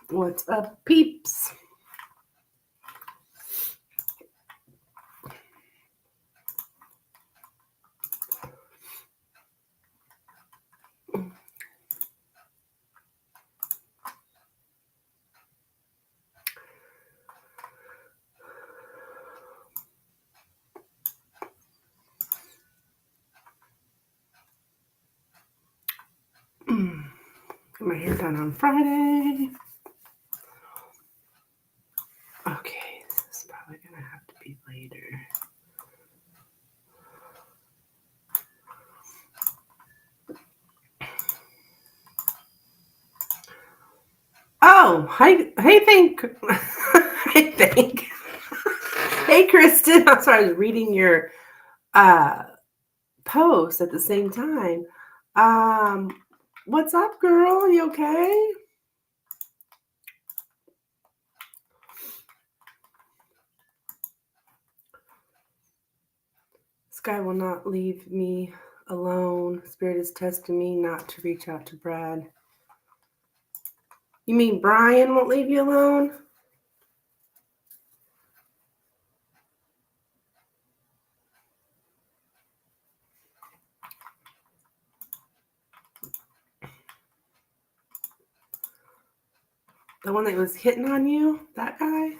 What's up, peeps? Get my hair done on Friday. Okay, this is probably gonna have to be later. Oh, hey, Kristen. I'm sorry, I was reading your post at the same time. What's up, girl? You okay? Sky will not leave me alone. Spirit is testing me not to reach out to Brad. You mean Brian won't leave you alone? The one that was hitting on you? That guy?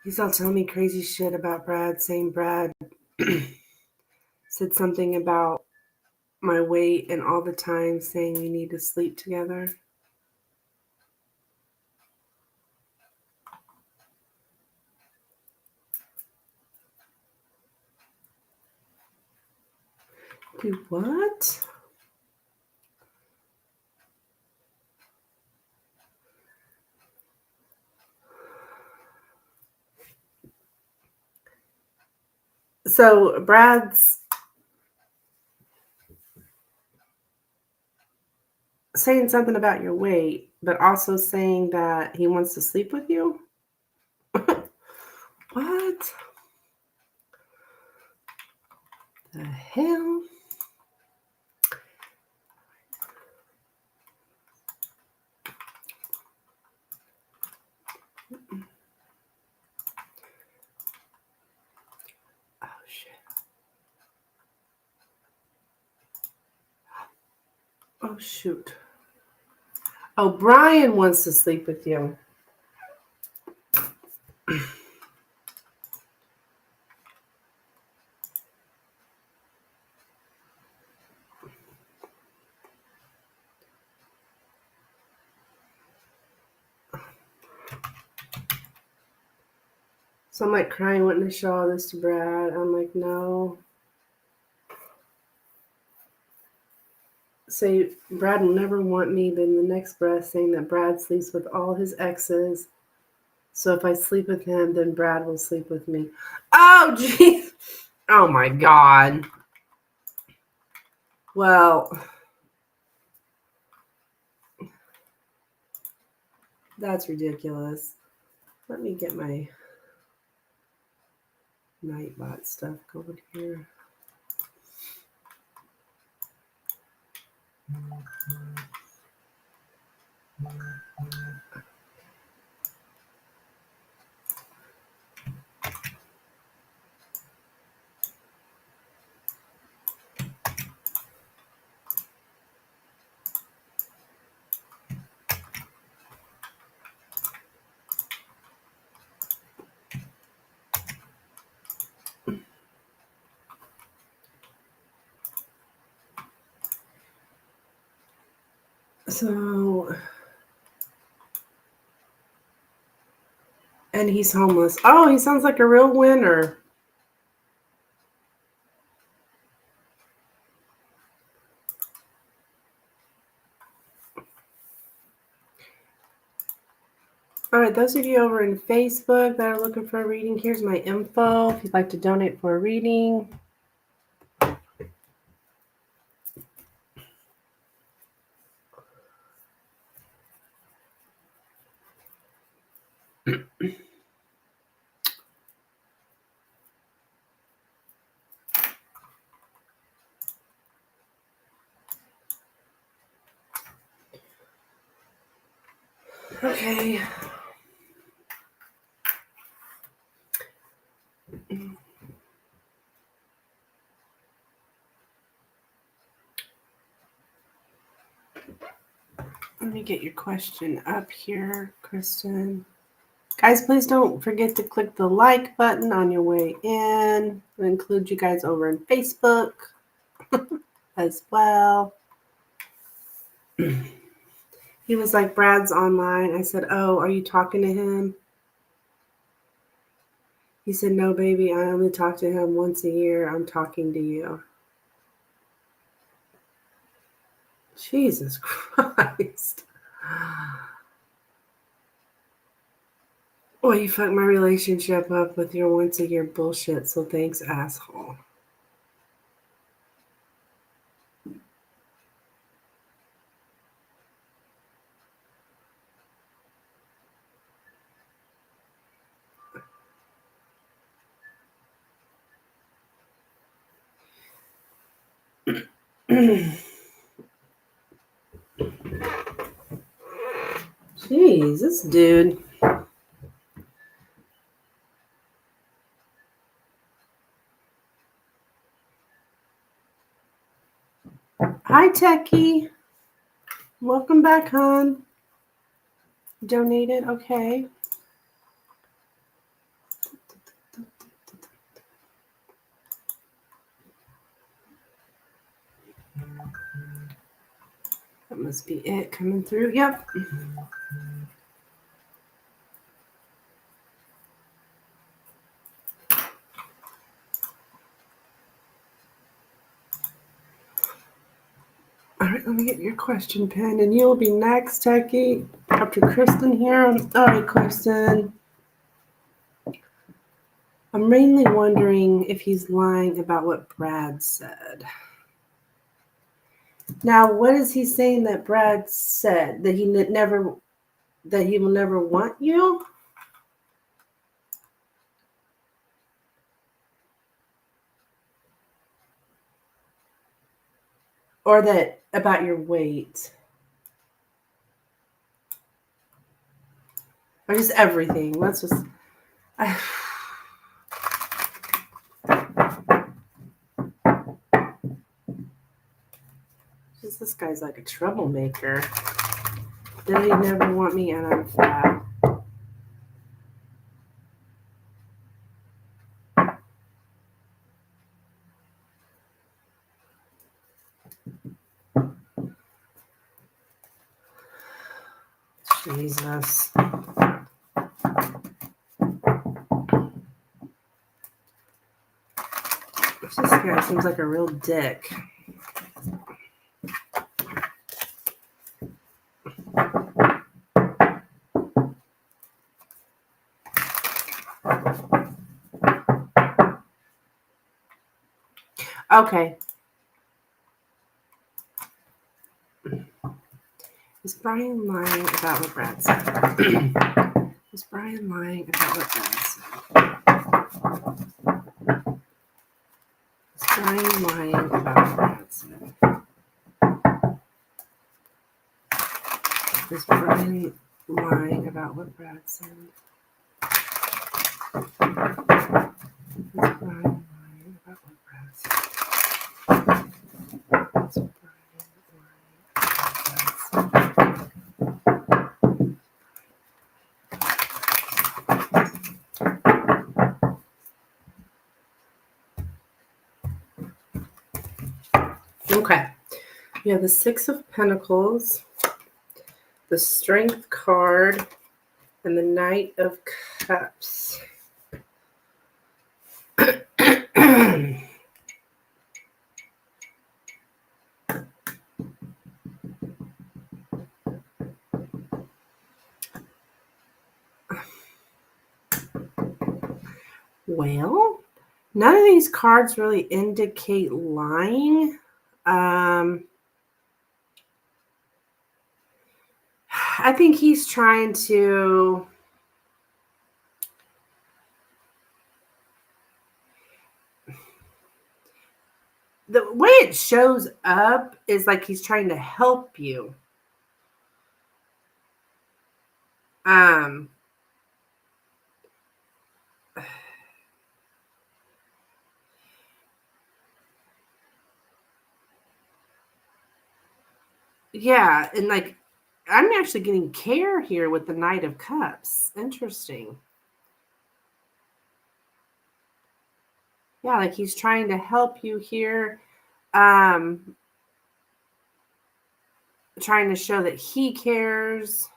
He's all telling me crazy shit about Brad, saying Brad said something about my weight and all the time saying we need to sleep together. Do what? So Brad's saying something about your weight, but also saying that he wants to sleep with you? What the hell? Oh, shit. Oh, shoot. Oh, Brian wants to sleep with you. So I'm like crying, wanting to show all this to Brad. I'm like, no. Say Brad will never want me, then the next breath saying that Brad sleeps with all his exes. So if I sleep with him, then Brad will sleep with me. Oh, jeez. Oh, my God. Well, that's ridiculous. Let me get my Nightbot stuff going here. So, and he's homeless. Oh, he sounds like a real winner. All right, those of you over in Facebook that are looking for a reading, here's my info if you'd like to donate for a reading. Okay. Let me get your question up here, Kristen. Guys, please don't forget to click the like button on your way in. I'll include you guys over in Facebook as well. He was like, Brad's online. I said, oh, are you talking to him? He said, no, baby, I only talk to him once a year. I'm talking to you. Jesus Christ. Well, you fucked my relationship up with your once a year bullshit, so thanks, asshole. Jeez, this dude. Hi, Techie. Welcome back, hon. Donated, okay. That must be it coming through. Yep. All right, let me get your question pen, and you'll be next, Techie, after Kristen here. All right, Kristen. I'm mainly wondering if he's lying about what Brad said. Now, what is he saying that Brad said? That he will never want you? Or that about your weight? Or just everything? Let's just... Just this guy's like a troublemaker. That he never want me and I'm fat. Jesus. This guy seems like a real dick. Okay. Is Brian lying about what Brad said? Is Brian lying about what Brad said? Is Brian lying about what Brad said? Is Brian lying about what Brad said? Is Brian lying about what Brad said? Is Brian lying about what Brad said? Okay. You have the Six of Pentacles, the Strength card, and the Knight of Cups. Well, none of these cards really indicate lying. I think he's trying to the way it shows up is like he's trying to help you. Yeah, and like I'm actually getting care here with the Knight of Cups. Interesting. Yeah, like he's trying to help you here. Um, trying to show that he cares.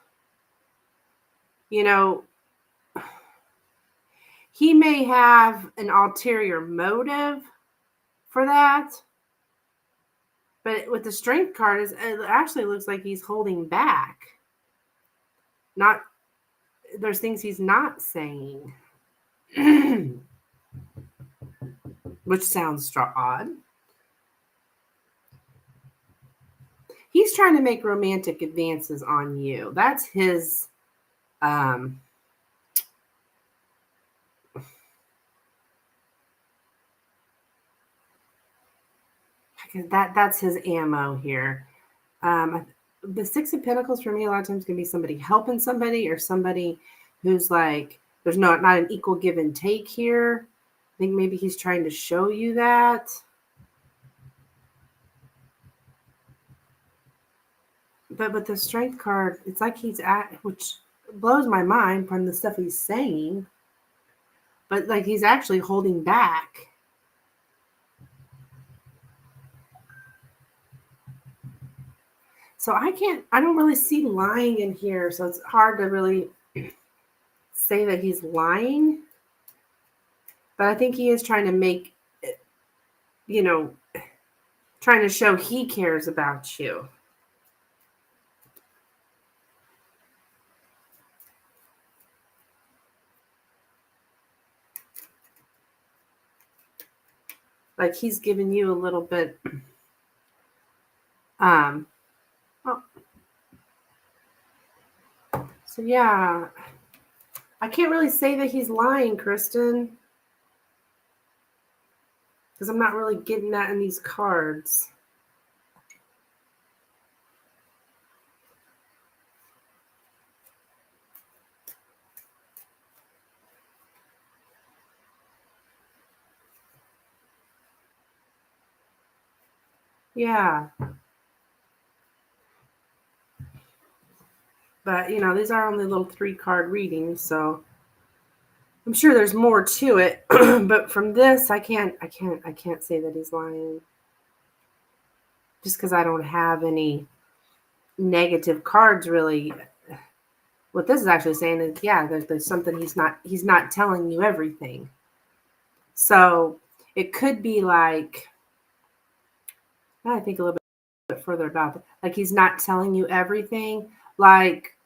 You know, he may have an ulterior motive for that. But with the Strength card, it actually looks like he's holding back. Not there's things he's not saying. Which sounds odd. He's trying to make romantic advances on you. That's his that's his ammo here. The Six of Pentacles for me a lot of times can be somebody helping somebody or somebody who's like there's not an equal give and take here. I think maybe he's trying to show you that. But with the Strength card, it's like he's at, which blows my mind from the stuff he's saying. But like he's actually holding back. So I don't really see lying in here. So it's hard to really say that he's lying. But I think he is trying to make, trying to show he cares about you. Like he's giving you a little bit, oh. So yeah, I can't really say that he's lying, Kristen. Because I'm not really getting that in these cards. Yeah. But, these are only little 3-card readings, so I'm sure there's more to it. But from this, I can't say that he's lying. Just because I don't have any negative cards really. What this is actually saying is, yeah, there's something he's not telling you everything. So it could be like, I think a little bit further about it. Like he's not telling you everything. Like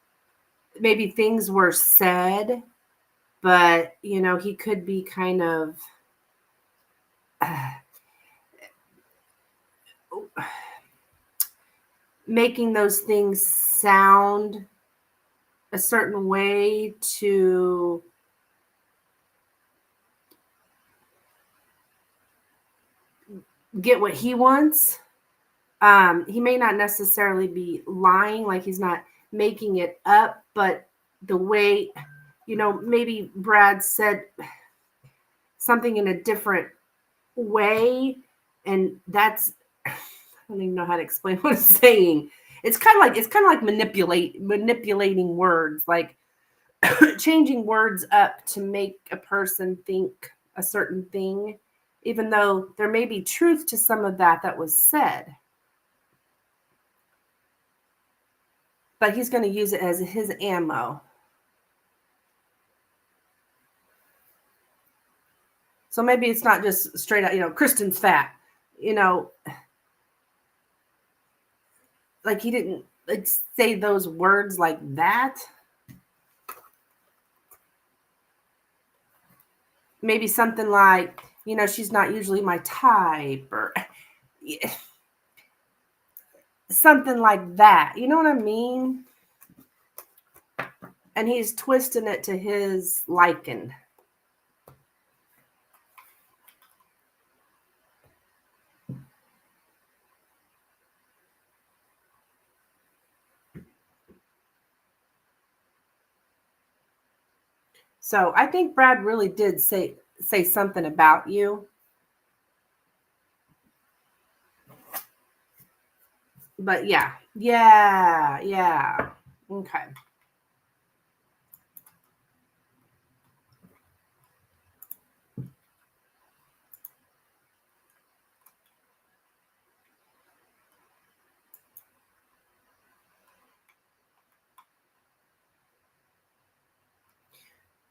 maybe things were said, but he could be kind of making those things sound a certain way to get what he wants. He may not necessarily be lying, like he's not making it up, but the way, maybe Brad said something in a different way, and that's, I don't even know how to explain what it's saying. It's kind of like manipulating words, like changing words up to make a person think a certain thing, even though there may be truth to some of that was said. But he's going to use it as his ammo. So maybe it's not just straight out, Kristen's fat, like he didn't say those words like that. maybe something like, she's not usually my type, or something like that. You know what I mean? And he's twisting it to his liking. So I think Brad really did say something about you. But yeah. Okay.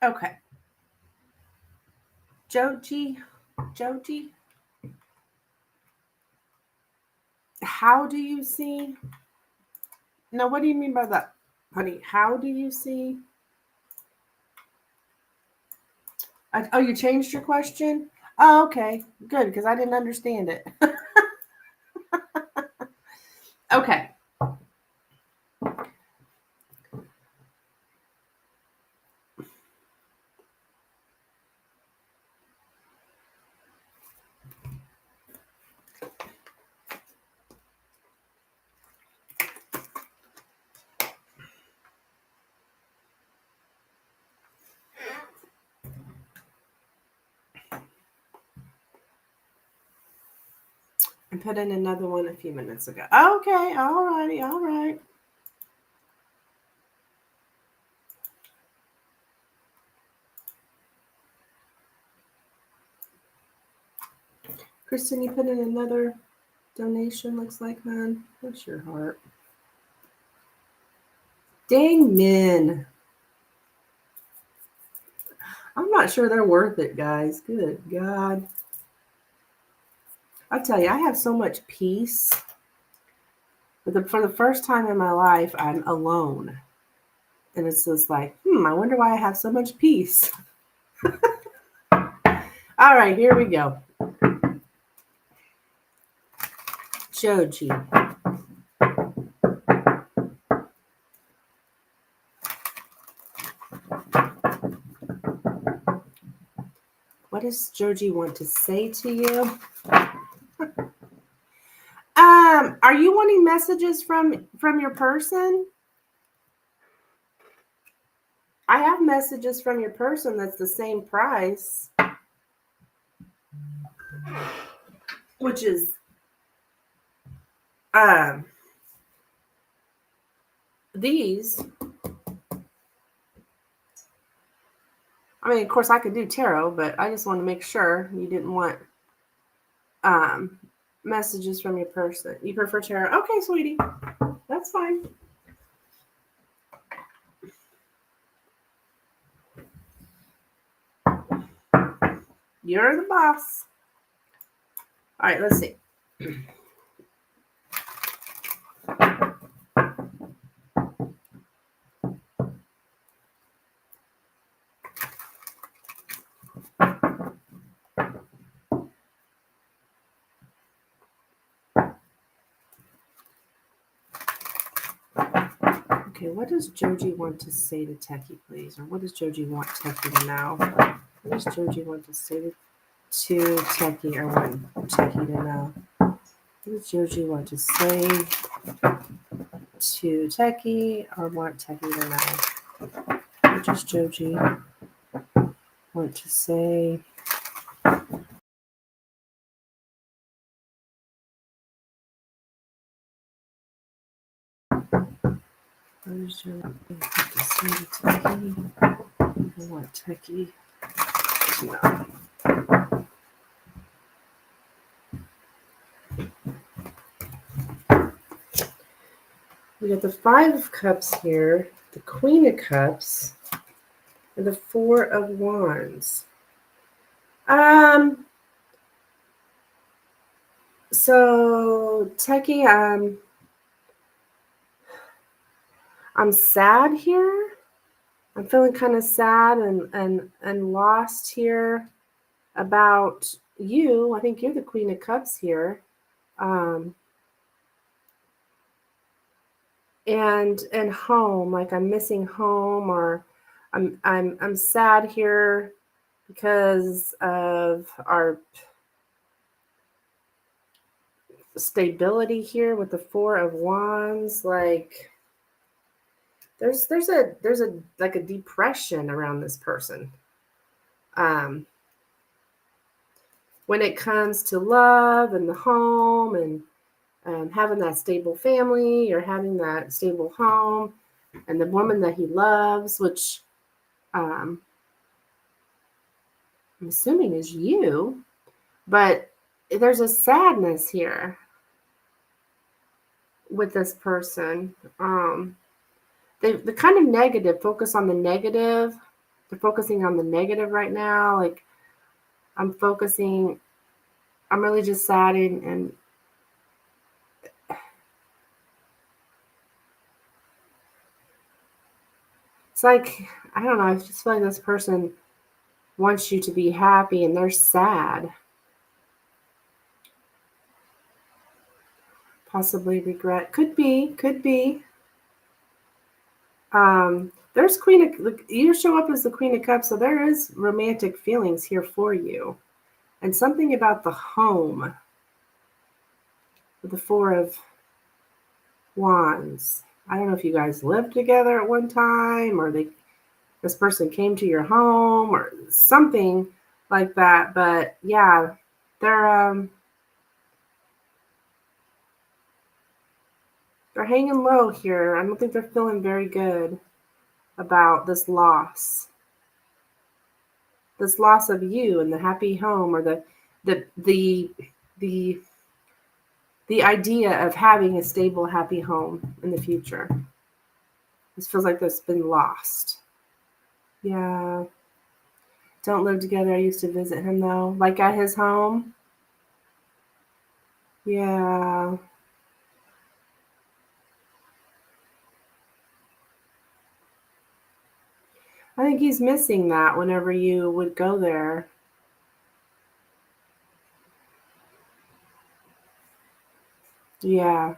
Okay. Joji, how do you see? No, what do you mean by that, honey? How do you see? Oh, you changed your question? Oh, okay. Good, because I didn't understand it. Okay. I put in another one a few minutes ago. Okay, all righty, all right. Kristen, you put in another donation, looks like, man. Bless your heart. Dang men. I'm not sure they're worth it, guys. Good God. I tell you, I have so much peace. But for the first time in my life, I'm alone. And it's just like, I wonder why I have so much peace. All right, here we go. Joji. What does Joji want to say to you? Are you wanting messages from your person? I have messages from your person that's the same price, which is these. I mean, of course, I could do tarot, but I just want to make sure you didn't want messages from your person. You prefer tarot? Okay, sweetie, that's fine. You're the boss. All right, let's see. Okay, what does Joji want to say to Techie, please? Or what does Joji want Techie to know? What does Joji want to say to Techie, or want Techie to know? What does Joji want to say to Techie, or want Techie to know? What does Joji want to say? What does Joji want to say to Techie? I want Techie to know. We got the Five of Cups here, the Queen of Cups, and the Four of Wands. So Techie, I'm sad here. I'm feeling kind of sad and lost here. about you. I think you're the Queen of Cups here. Um, and home, like I'm missing home, or I'm sad here because of our stability here with the Four of Wands. Like there's a like a depression around this person. Um, when it comes to love and the home and having that stable family or having that stable home and the woman that he loves, which um, I'm assuming is you, but there's a sadness here with this person. The kind of negative, focus on the negative. They're focusing on the negative right now. Like I'm really just sad and it's like, I don't know, I just feel like this person wants you to be happy and they're sad. Possibly regret. Could be, could be. There's you show up as the Queen of Cups, so there is romantic feelings here for you. And something about the home with the Four of Wands. I don't know if you guys lived together at one time or this person came to your home or something like that. But yeah, they're they're hanging low here. I don't think they're feeling very good about this loss. This loss of you and the happy home, or the the the the idea of having a stable, happy home in the future. This feels like that's been lost. Yeah. Don't live together. I used to visit him though. Like at his home. Yeah. I think he's missing that whenever you would go there. Yeah.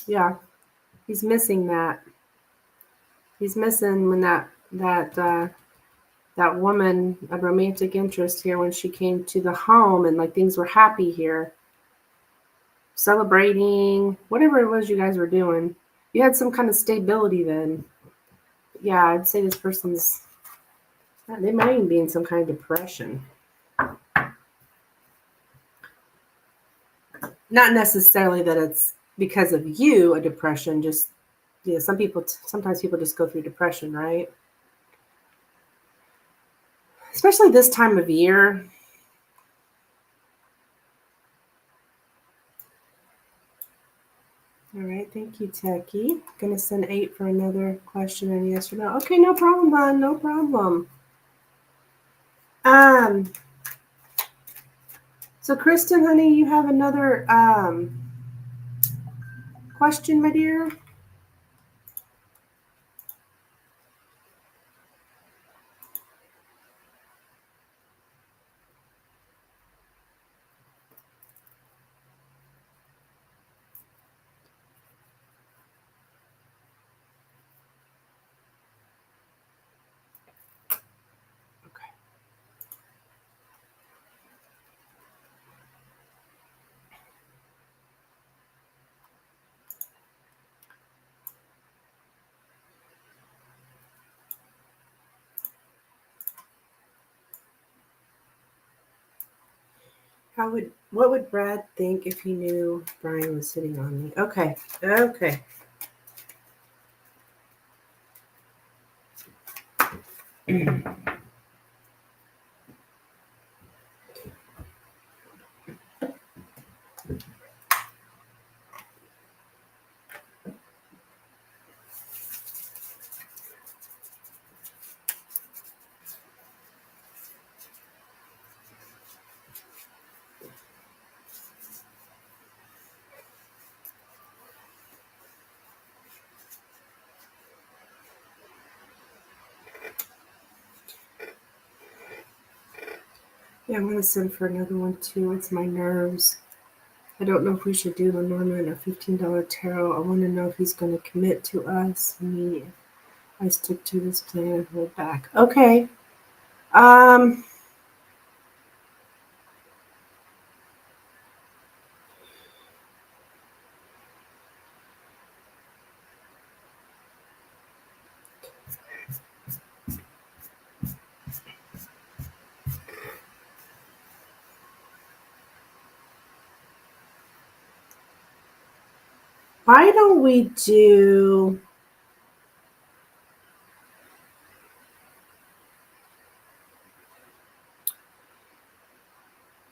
Yeah. He's missing that. He's missing when that woman, a romantic interest here, when she came to the home and like things were happy here, celebrating, whatever it was you guys were doing. You had some kind of stability then. Yeah, I'd say this person's, they might even be in some kind of depression. Not necessarily that it's because of you, a depression, just, yeah, sometimes people just go through depression, right? Especially this time of year. All right, thank you, Techie. Gonna send 8 for another question and yes or no. Okay, no problem, hon, no problem. Um, so Kristen, honey, you have another question, my dear? Okay. What would Brad think if he knew Brian was sitting on me? Okay. Okay. Yeah, I'm going to send for another one too. It's my nerves. I don't know if we should do Lenormand or $15 tarot. I want to know if he's going to commit to us. Me, I stick to this plan and hold back. Okay. Why don't we do...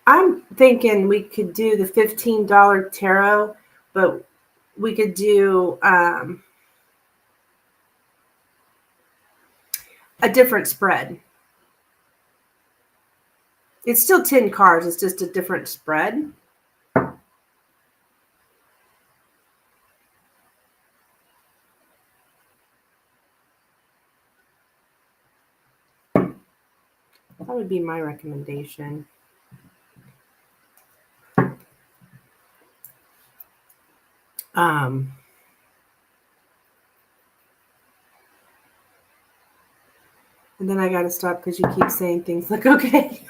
I'm thinking we could do the $15 tarot, but we could do a different spread. It's still 10 cards. It's just a different spread. That would be my recommendation. And then I got to stop because you keep saying things like, okay.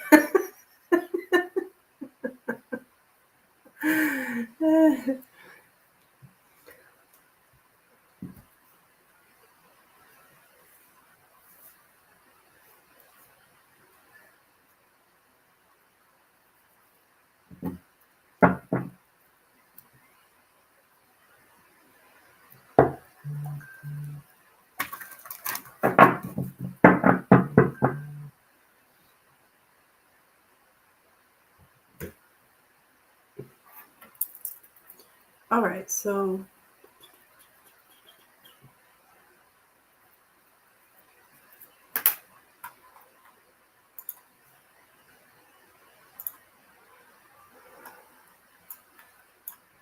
All right, so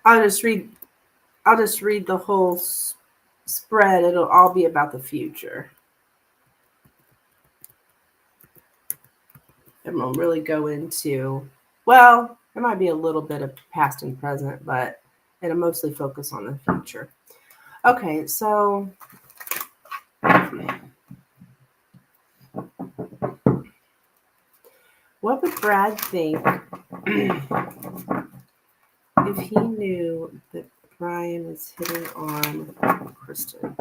I'll just read the whole spread. It'll all be about the future. It won't really go into, well, there might be a little bit of past and present, but it'll mostly focus on the future. Okay, so what would Brad think if he knew that Brian was hitting on Kristen?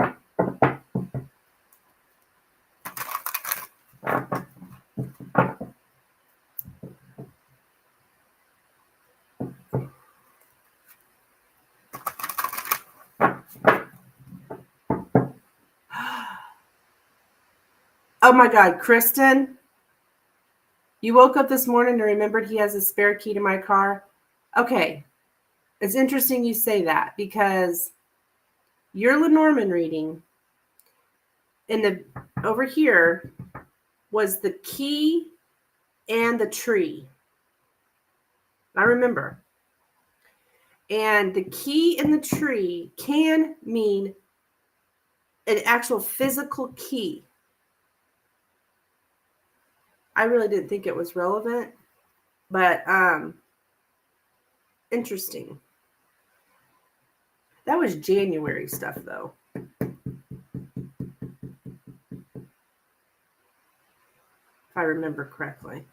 Oh my God, Kristen, you woke up this morning and remembered he has a spare key to my car? Okay, it's interesting you say that because your Lenormand reading over here was the key and the tree. I remember. And the key in the tree can mean an actual physical key. I really didn't think it was relevant, but interesting. That was January stuff, though. If I remember correctly.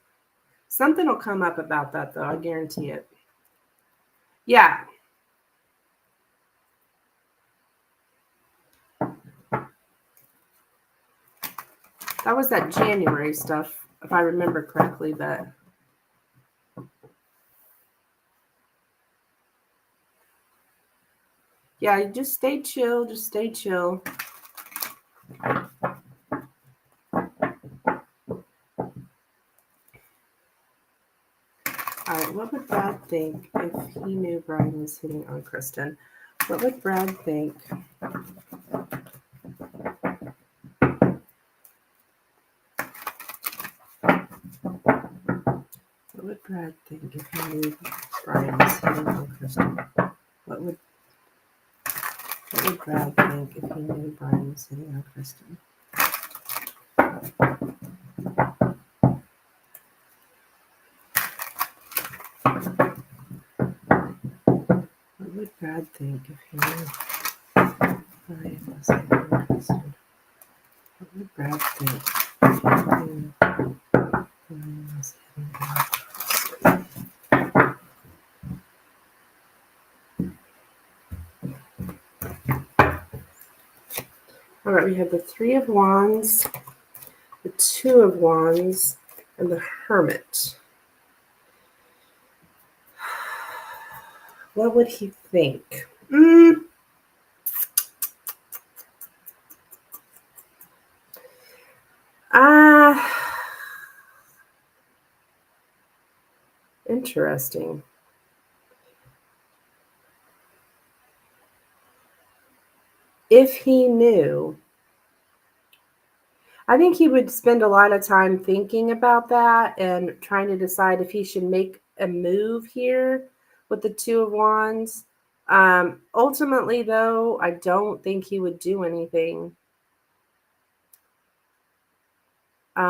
Something will come up about that, though. I guarantee it. Yeah. That was that January stuff, if I remember correctly, but yeah, just stay chill. Just stay chill. All right, what would Brad think if he knew Brian was hitting on Kristen? What would Brad think? What would Brad think if he knew Brian was hitting on Kristen? What would Brad think if he knew Brian was hitting on Kristen? What would Brad think if he knew I was interested? What would Brad think if he knew I was interested? All right, we have the Three of Wands, the Two of Wands, and the Hermit. What would he think? Interesting. If he knew, I think he would spend a lot of time thinking about that and trying to decide if he should make a move here with the Two of Wands. Ultimately, though, I don't think he would do anything. But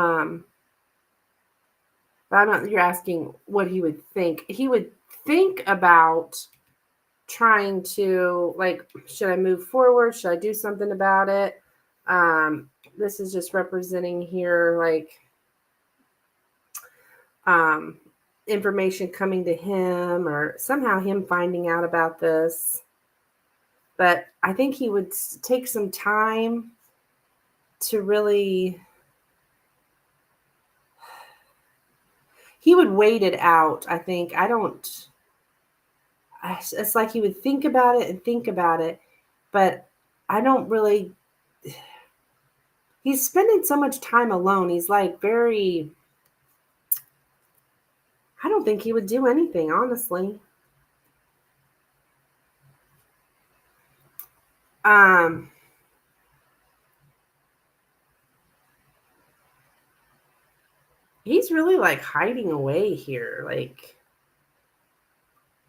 I'm not, you're asking what he would think. He would think about trying to, like, should I move forward? Should I do something about it? This is just representing here, like, information coming to him or somehow him finding out about this. But I think he would take some time to really, he would wait it out. I think, it's like he would think about it and think about it, but I don't really, he's spending so much time alone. He's like very, I don't think he would do anything, honestly. He's really like hiding away here. Like,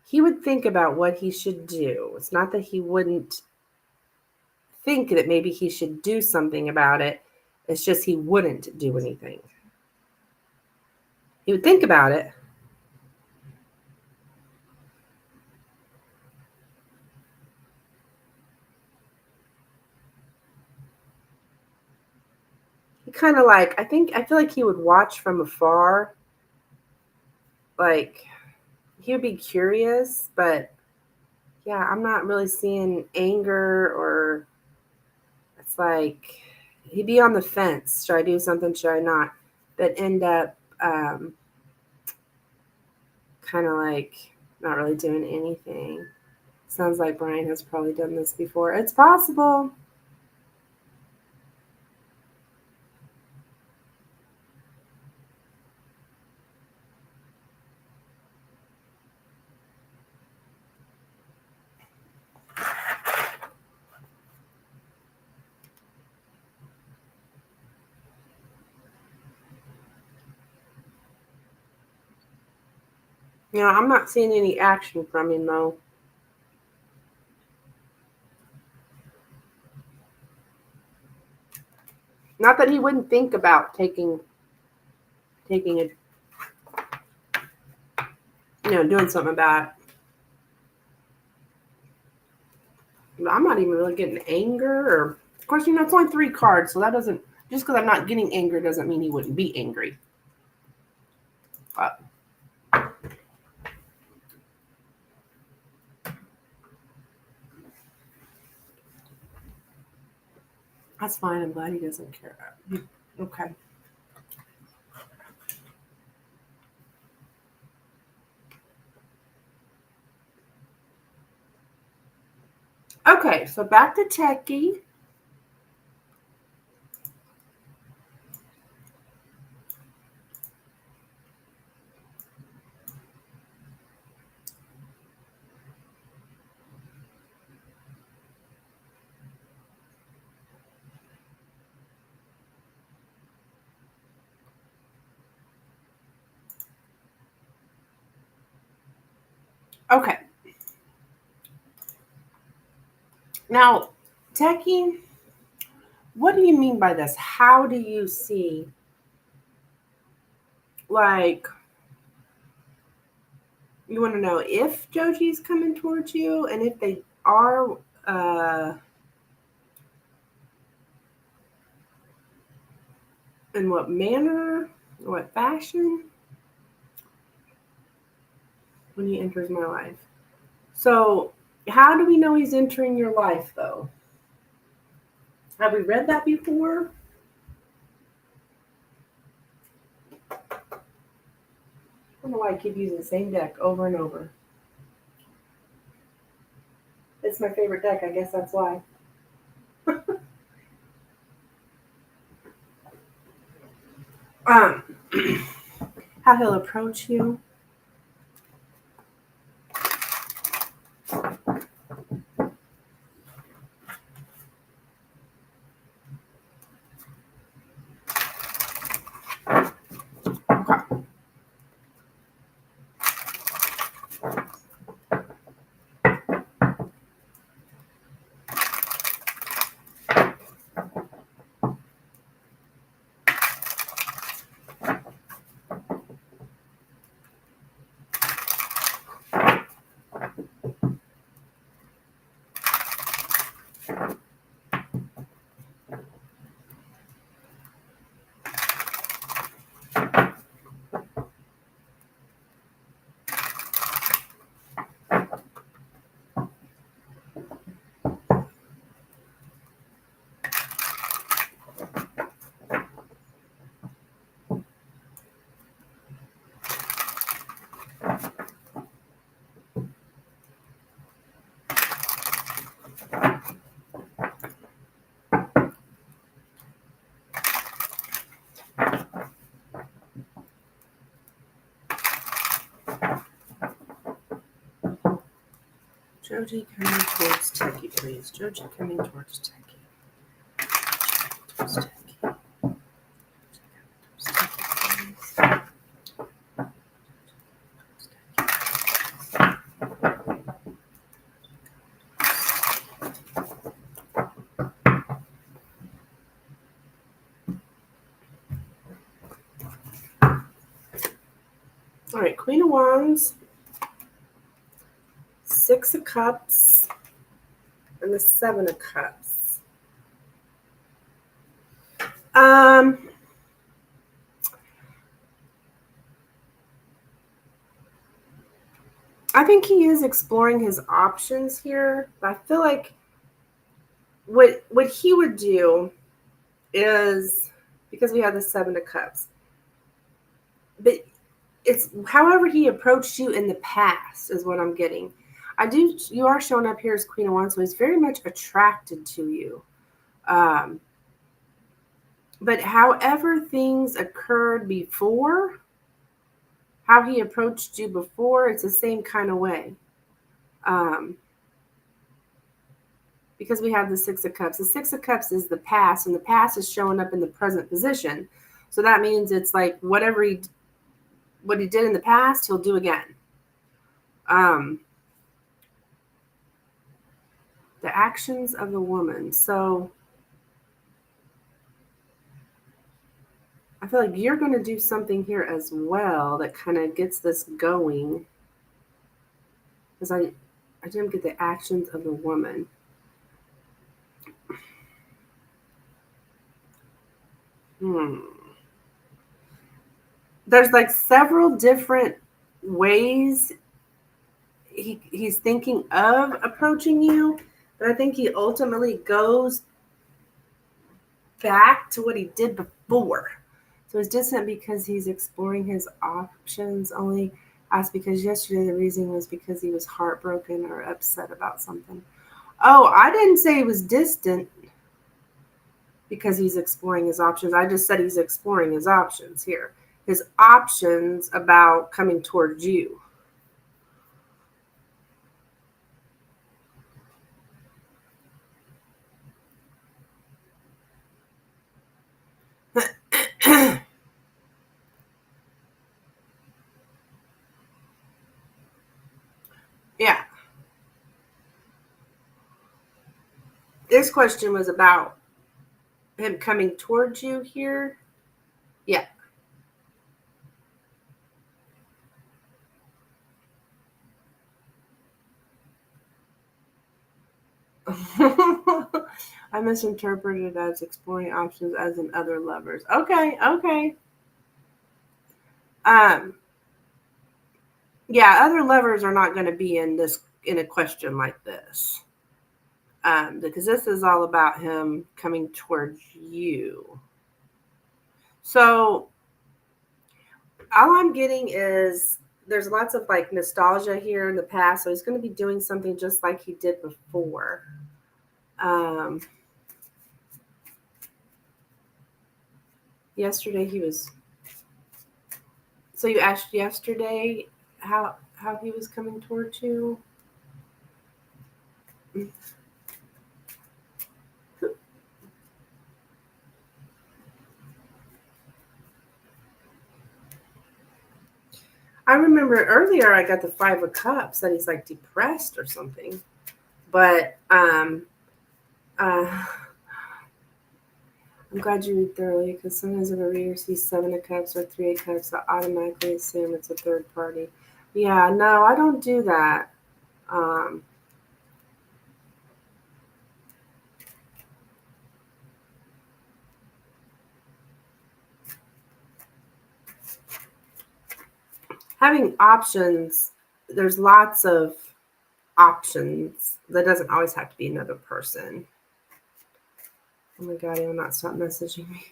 he would think about what he should do. It's not that he wouldn't think that maybe he should do something about it. It's just he wouldn't do anything. He would think about it. He kind of like, I feel like he would watch from afar. Like, he would be curious, but yeah, I'm not really seeing anger, or it's like he'd be on the fence. Should I do something? Should I not? But end up kind of like not really doing anything. Sounds like Brian has probably done this before. It's possible. Yeah, I'm not seeing any action from him though. Not that he wouldn't think about taking a, doing something about it. But I'm not even really getting anger, or of course, it's only 3 cards, so that doesn't, just because I'm not getting anger doesn't mean he wouldn't be angry. But that's fine. I'm glad he doesn't care. Okay. Okay, so back to Techie. Okay. Now, Techie, what do you mean by this? How do you see, like, You want to know if Joji's coming towards you, and if they are, in what manner, what fashion, when he enters my life. So, how do we know he's entering your life, though? Have we read that before? I don't know why I keep using the same deck over and over. It's my favorite deck. I guess that's why. um, how he'll approach you. Joji coming towards Techie, please. Joji coming towards Techie. Towards Techie. All right, Queen of Wands, Six of Cups, and the Seven of Cups. I think he is exploring his options here. But I feel like what he would do is, because we have the Seven of Cups, but it's however he approached you in the past is what I'm getting. You are showing up here as Queen of Wands, so he's very much attracted to you. But however things occurred before, how he approached you before, it's the same kind of way. Because we have the Six of Cups. The Six of Cups is the past, and the past is showing up in the present position. So that means it's like what he did in the past, he'll do again. The actions of the woman. So I feel like you're going to do something here as well that kind of gets this going. Because I didn't get the actions of the woman. There's like several different ways he's thinking of approaching you, but I think he ultimately goes back to what he did before. So it's distant because he's exploring his options. Only asked because yesterday the reason was because he was heartbroken or upset about something. Oh, I didn't say he was distant because he's exploring his options. I just said he's exploring his options here. His options about coming towards you. Yeah. This question was about him coming towards you here. Yeah. I misinterpreted as exploring options as in other lovers. Okay, okay. Um, yeah, other lovers are not going to be in a question like this. Because this is all about him coming towards you. So all I'm getting is there's lots of like nostalgia here in the past. So he's going to be doing something just like he did before. Um, yesterday he was. So you asked yesterday how he was coming towards you. I remember earlier I got the 5 of Cups that he's like depressed or something. But uh, I'm glad you read thoroughly because sometimes if a reader sees 7 of Cups or 3 of Cups, I automatically assume it's a third party. Yeah, no, I don't do that. Um, having options, there's lots of options. That doesn't always have to be another person. Oh my God, he will not stop messaging me.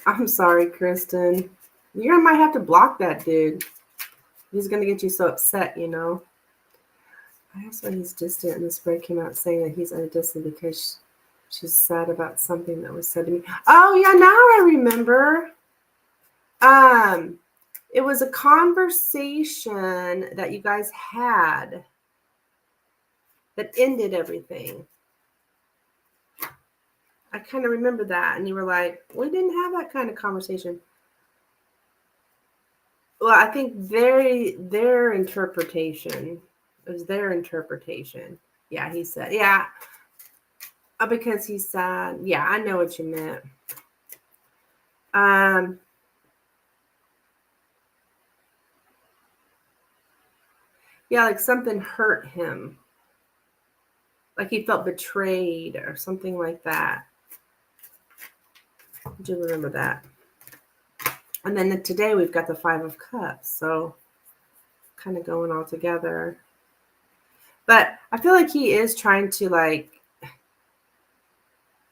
I'm sorry, Kristen. You might have to block that dude. He's going to get you so upset, you know. I asked why he's distant, and the spread came out saying that he's distant because she's sad about something that was said to me. Oh, yeah, now I remember. Um, it was a conversation that you guys had that ended everything. I kind of remember that, and you were like, we didn't have that kind of conversation. Well, I think their interpretation. It was their interpretation. Yeah, he said, yeah, because he said, yeah, I know what you meant. Um, yeah, like something hurt him, like he felt betrayed or something like that. Do you remember that? And then today we've got the 5 of Cups, so kind of going all together. But I feel like he is trying to like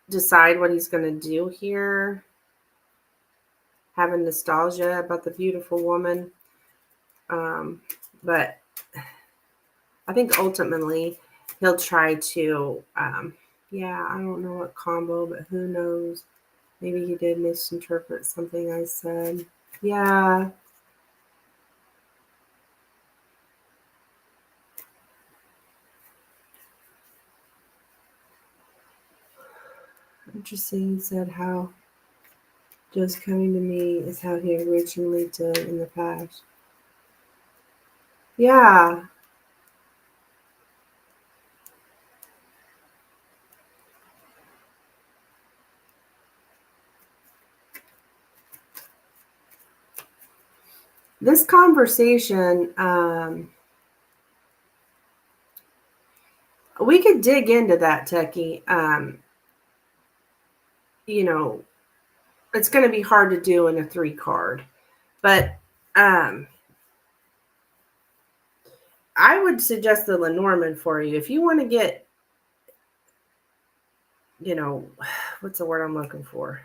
decide what he's going to do here, having nostalgia about the beautiful woman. But I think ultimately he'll try to, yeah, I don't know what combo, but who knows? Maybe he did misinterpret something I said. Yeah. Interesting. He said how just coming to me is how he originally did in the past. Yeah. This conversation, we could dig into that, Techie. You know, it's going to be hard to do in a 3 card, but um, I would suggest the Lenormand for you if you want to get, you know, what's the word I'm looking for?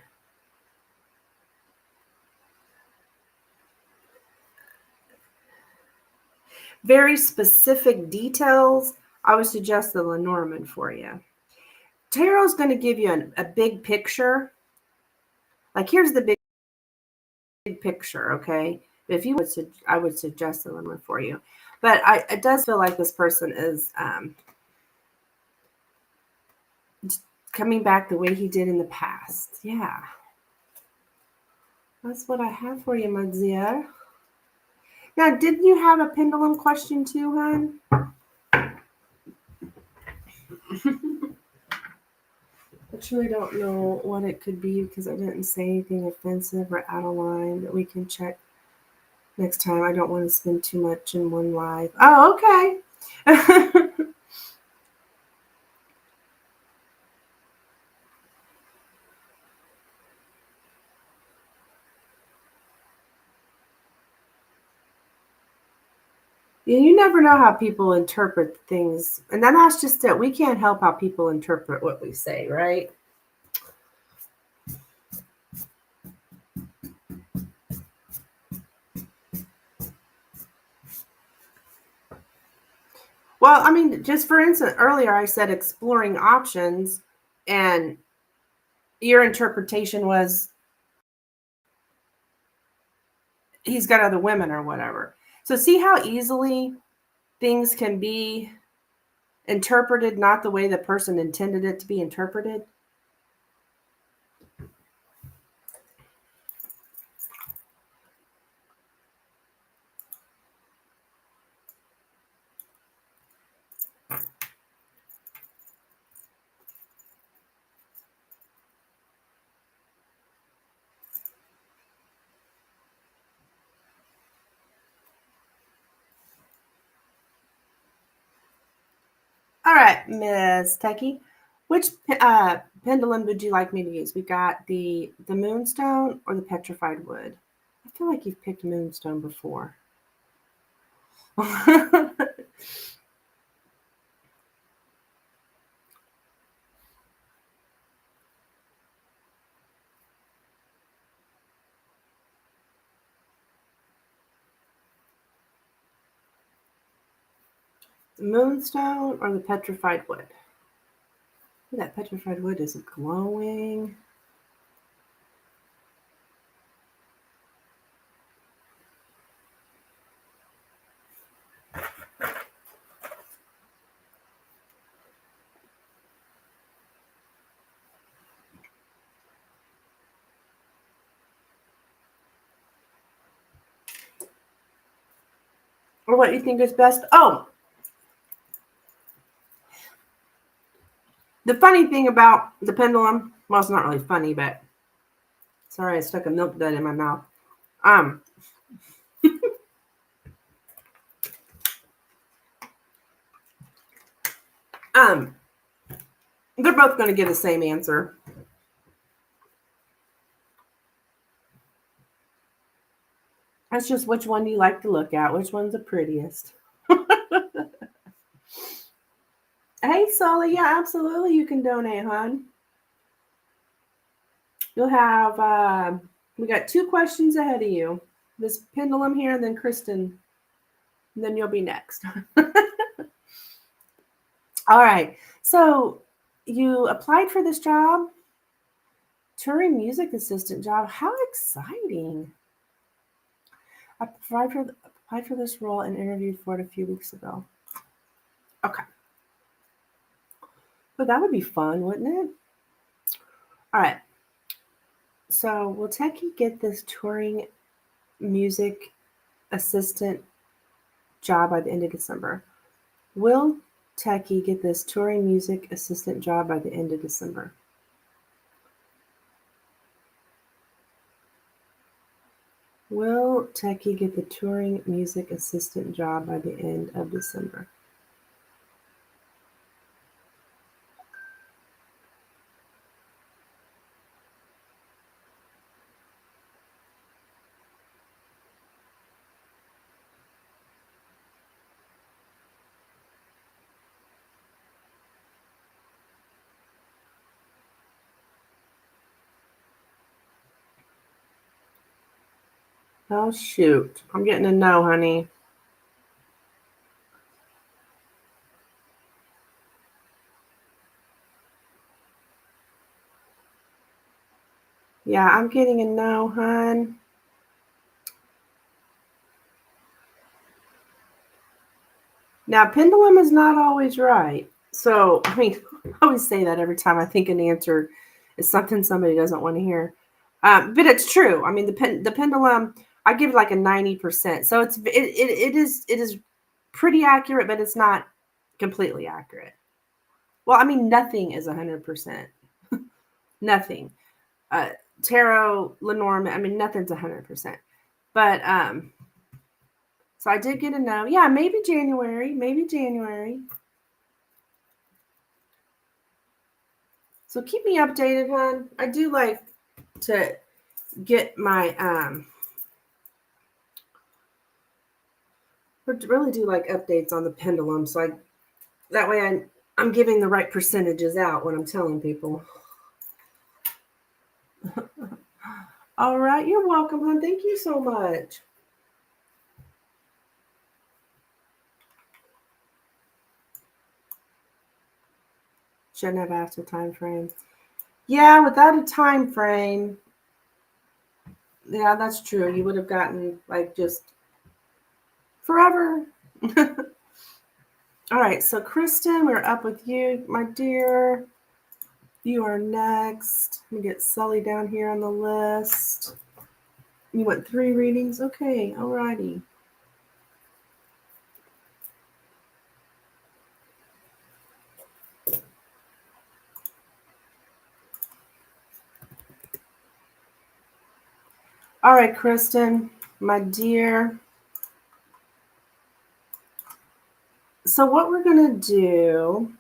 Very specific details. I would suggest the Lenormand for you. Tarot's going to give you a big picture. Like here's the big picture, okay? If you would, I would suggest the Lenormand for you. But it does feel like this person is coming back the way he did in the past. Yeah. That's what I have for you, my dear. Now, didn't you have a pendulum question too, hon? I truly don't know what it could be because I didn't say anything offensive or out of line, but we can check Next time, I don't want to spend too much in one live. Oh, okay. You never know how people interpret things. And then that's just it. We can't help how people interpret what we say, right? Well, I mean, just for instance, earlier I said exploring options, and your interpretation was he's got other women or whatever. So, see how easily things can be interpreted not the way the person intended it to be interpreted? All right, Miss Techie, which pendulum would you like me to use? We got the moonstone or the petrified wood. I feel like you've picked moonstone before. Moonstone or the petrified wood? Ooh, that petrified wood is glowing. Or what you think is best? Oh, the funny thing about the pendulum, well, it's not really funny, but sorry, I stuck a milk dud in my mouth. Um, um, they're both going to give the same answer. That's just which one do you like to look at? Which one's the prettiest? Hey, Sully, yeah, absolutely, you can donate, hon. You'll have, we got 2 questions ahead of you. This pendulum here, and then Kristen, and then you'll be next. All right, so you applied for this job, touring music assistant job. How exciting! I applied for this role and interviewed for it a few weeks ago. Okay, but that would be fun, wouldn't it? All right. So will Techie get this touring music assistant job by the end of December? Will Techie get this touring music assistant job by the end of December? Will Techie get the touring music assistant job by the end of December? Oh, shoot. I'm getting a no, honey. Yeah, I'm getting a no, hon. Now, pendulum is not always right. So, I mean, I always say that every time I think an answer is something somebody doesn't want to hear. But it's true. I mean, the pendulum, I give it like a 90%. So it is pretty accurate, but it's not completely accurate. Well, I mean, nothing is 100%. Nothing. Tarot, Lenormand, I mean, nothing's 100%. But So I did get a no. Yeah, maybe January. Maybe January. So keep me updated, hon. I do like to get my really do like updates on the pendulum, so that way I'm giving the right percentages out when I'm telling people. All right, you're welcome, hon. Thank you so much. Shouldn't have asked a time frame. Yeah, without a time frame. Yeah, that's true. You would have gotten like just forever. All right, so Kristen, we're up with you, my dear. You are next. Let me get Sully down here on the list. You went 3 readings? Okay, alrighty. All right, Kristen, my dear. So what we're going to do...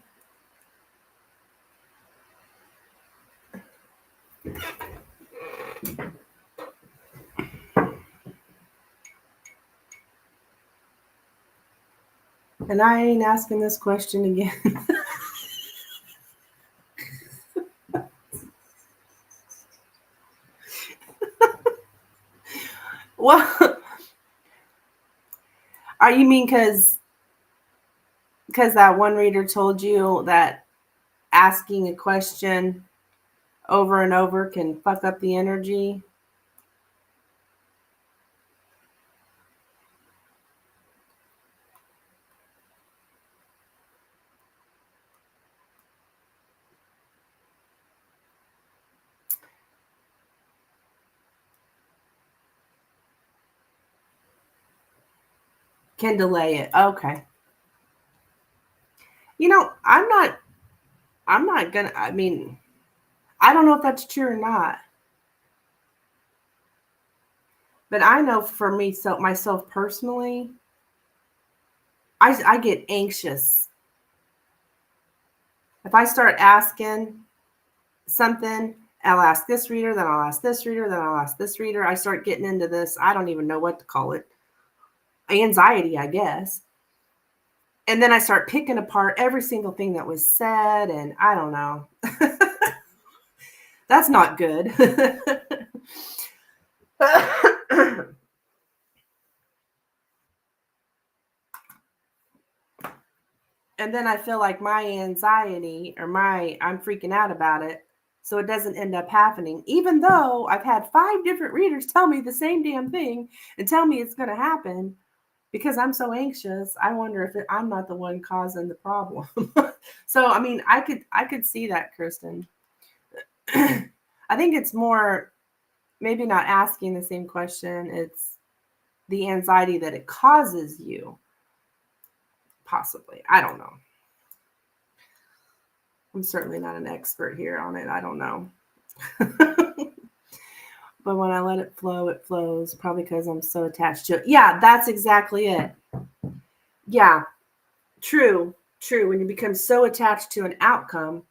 And I ain't asking this question again. Well, are you mean because that one reader told you that asking a question over and over can fuck up the energy? Can delay it. Okay. You know, I'm not gonna, I mean, I don't know if that's true or not. But I know for me, so myself personally, I get anxious. If I start asking something, I'll ask this reader, then I'll ask this reader, then I'll ask this reader. I start getting into this, I don't even know what to call it. Anxiety, I guess. And then I start picking apart every single thing that was said, and I don't know. That's not good. And then I feel like my anxiety or I'm freaking out about it. So it doesn't end up happening, even though I've had 5 different readers tell me the same damn thing and tell me it's going to happen. Because I'm so anxious, I wonder if I'm not the one causing the problem. So, I mean, I could see that, Kristen. I think it's more maybe not asking the same question. It's the anxiety that it causes you. Possibly. I don't know. I'm certainly not an expert here on it. I don't know. But when I let it flow, it flows. Probably because I'm so attached to it. Yeah, that's exactly it. Yeah, true. When you become so attached to an outcome,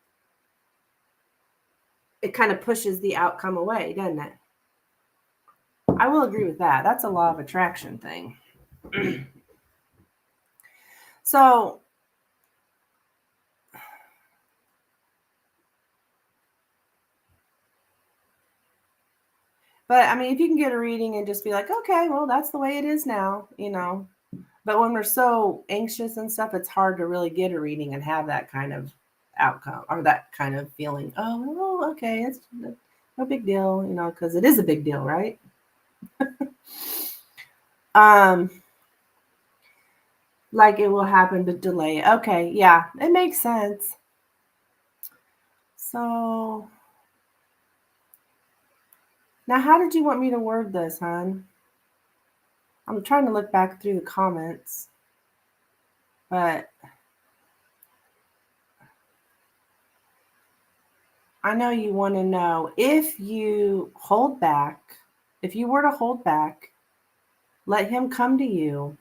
it kind of pushes the outcome away, doesn't it? I will agree with that. That's a law of attraction thing. So, but I mean, if you can get a reading and just be like, okay, well, that's the way it is now, you know. But when we're so anxious and stuff, it's hard to really get a reading and have that kind of outcome or that kind of feeling. Oh, well, okay, it's no big deal, you know, because it is a big deal, right? Like it will happen, but delay. Okay, yeah, it makes sense. So now, how did you want me to word this, hon? I'm trying to look back through the comments, but I know you want to know if you hold back, if you were to hold back, let him come to you.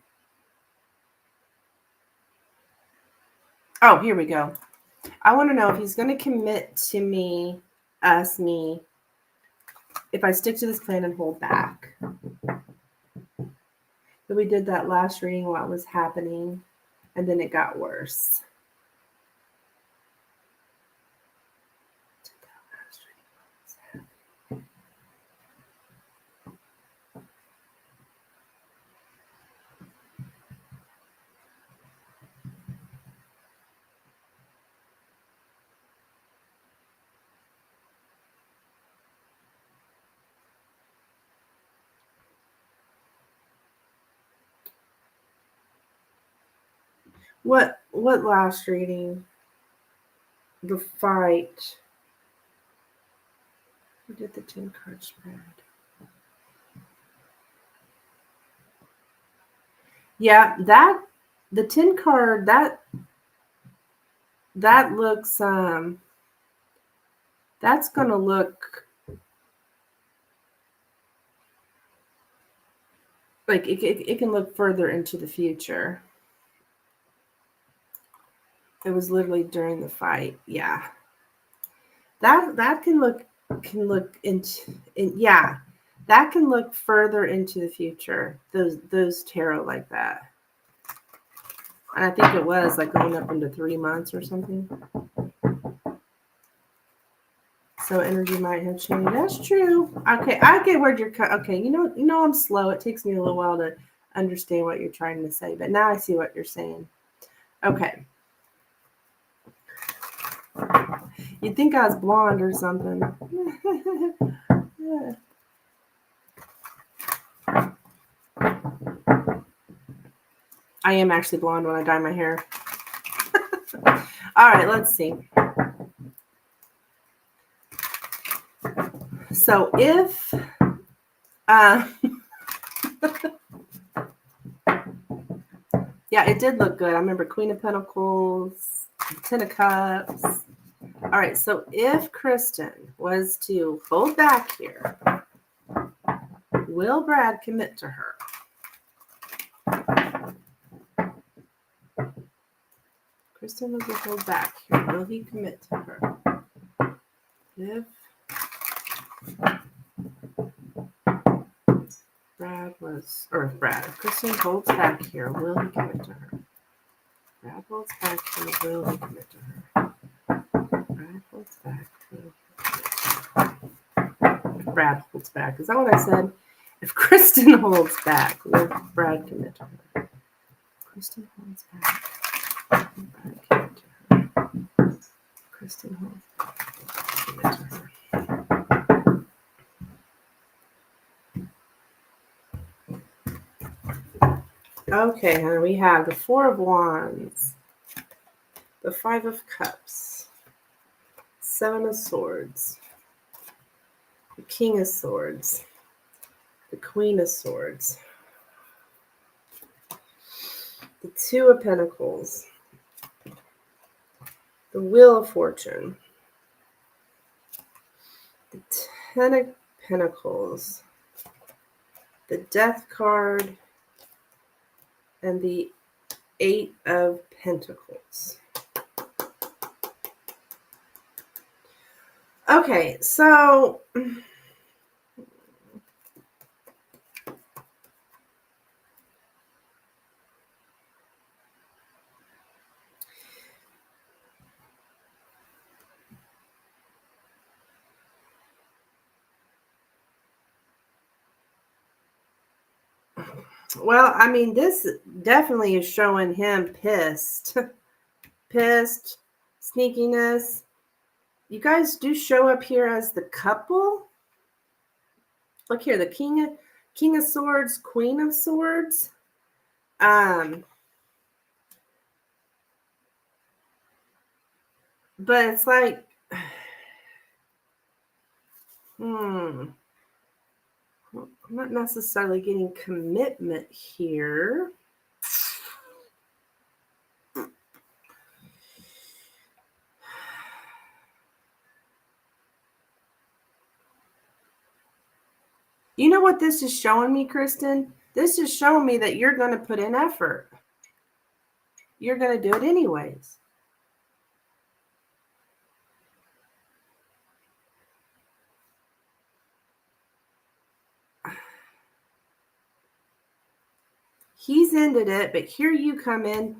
Oh, here we go. I want to know if he's going to commit to me, me, if I stick to this plan and hold back. So we did that last reading, what was happening, and then it got worse. What last reading? The fight. We did the 10 card spread. Yeah, the 10 card that looks that's gonna look like it can look further into the future. It was literally during the fight. Yeah. That can look yeah. That can look further into the future. Those tarot like that. And I think it was like going up into 3 months or something. So energy might have changed. That's true. Okay, I get where you're okay. You know I'm slow. It takes me a little while to understand what you're trying to say, but now I see what you're saying. Okay. You'd think I was blonde or something. Yeah. I am actually blonde when I dye my hair. All right, let's see. So if yeah, it did look good. I remember Queen of Pentacles, Ten of Cups. All right, so if Kristen was to hold back here, will Brad commit to her? Kristen was to hold back here. Will he commit to her? If if Kristen holds back here, will he commit to her? Brad holds back here, will he commit to her? Brad holds back, will Brad holds back. Is that what I said? If Kristen holds back, will Brad commit to her? Kristen holds back. Will Brad commit to her? Kristen holds back. Commit to her. Okay, honey, we have the Four of Wands, the Five of Cups, Seven of Swords, the King of Swords, the Queen of Swords, the Two of Pentacles, the Wheel of Fortune, the Ten of Pentacles, the Death card, and the Eight of Pentacles. Okay, so well, I mean, this definitely is showing him pissed. Pissed, sneakiness. You guys do show up here as the couple. Look here, the King of Swords, Queen of Swords. But it's like, I'm not necessarily getting commitment here. You know what this is showing me, Kristen? This is showing me that you're going to put in effort. You're going to do it anyways. He's ended it, but here you come in,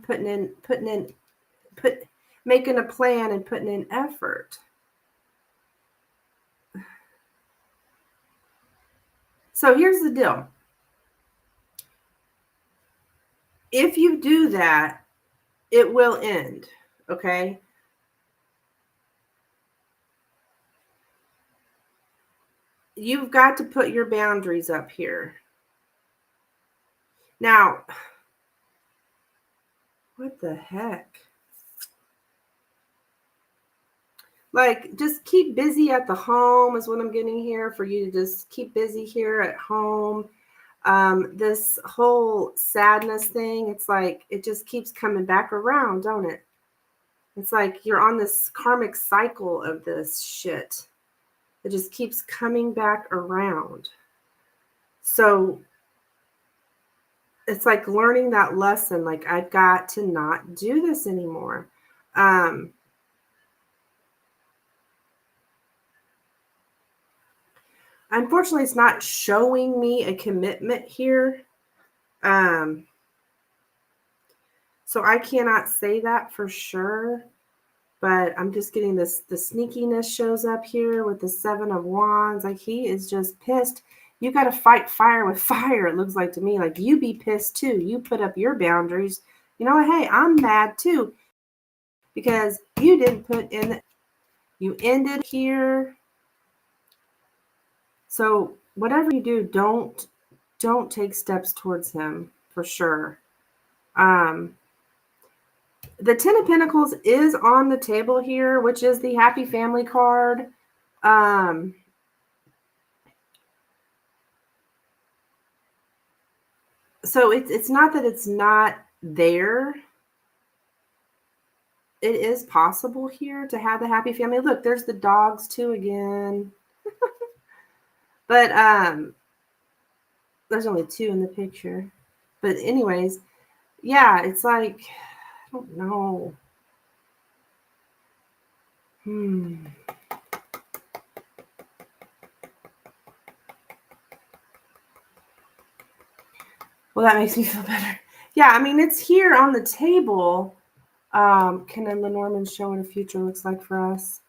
making a plan and putting in effort. So here's the deal. If you do that, it will end, okay? You've got to put your boundaries up here. Now, what the heck? Like, just keep busy at the home is what I'm getting here, for you to just keep busy here at home. This whole sadness thing, it's like it just keeps coming back around, don't it? It's like you're on this karmic cycle of this shit. It just keeps coming back around. So it's like learning that lesson, like I've got to not do this anymore. Unfortunately, it's not showing me a commitment here. So I cannot say that for sure, but I'm just getting this, the sneakiness shows up here with the 7 of Wands. Like he is just pissed. You got to fight fire with fire. It looks like to me, like you be pissed too. You put up your boundaries. You know what? Hey, I'm mad too because you didn't put in, you ended here. So whatever you do, don't take steps towards him for sure. The 10 of Pentacles is on the table here, which is the happy family card. So it's not that it's not there. It is possible here to have the happy family. Look, there's the dogs too again. But there's only 2 in the picture. But anyways, yeah, it's like, I don't know. Well, that makes me feel better. Yeah, I mean, it's here on the table. Can a Lenormand show what a future looks like for us?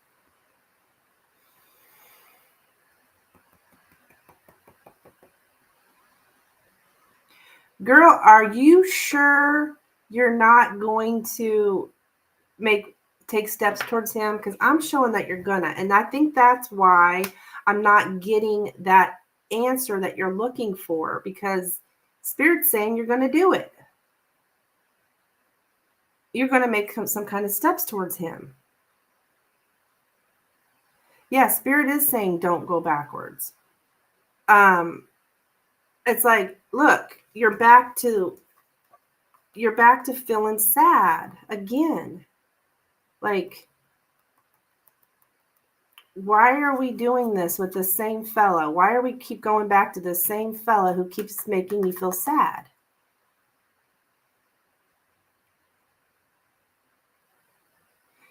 Girl, are you sure you're not going to take steps towards him? Because I'm showing that you're gonna. And I think that's why I'm not getting that answer that you're looking for, because Spirit's saying you're going to do it. You're going to make some kind of steps towards him. Yeah, Spirit is saying don't go backwards. It's like, look, you're back to feeling sad again. Like, why are we doing this with the same fella? Why are we keep going back to the same fella who keeps making me feel sad?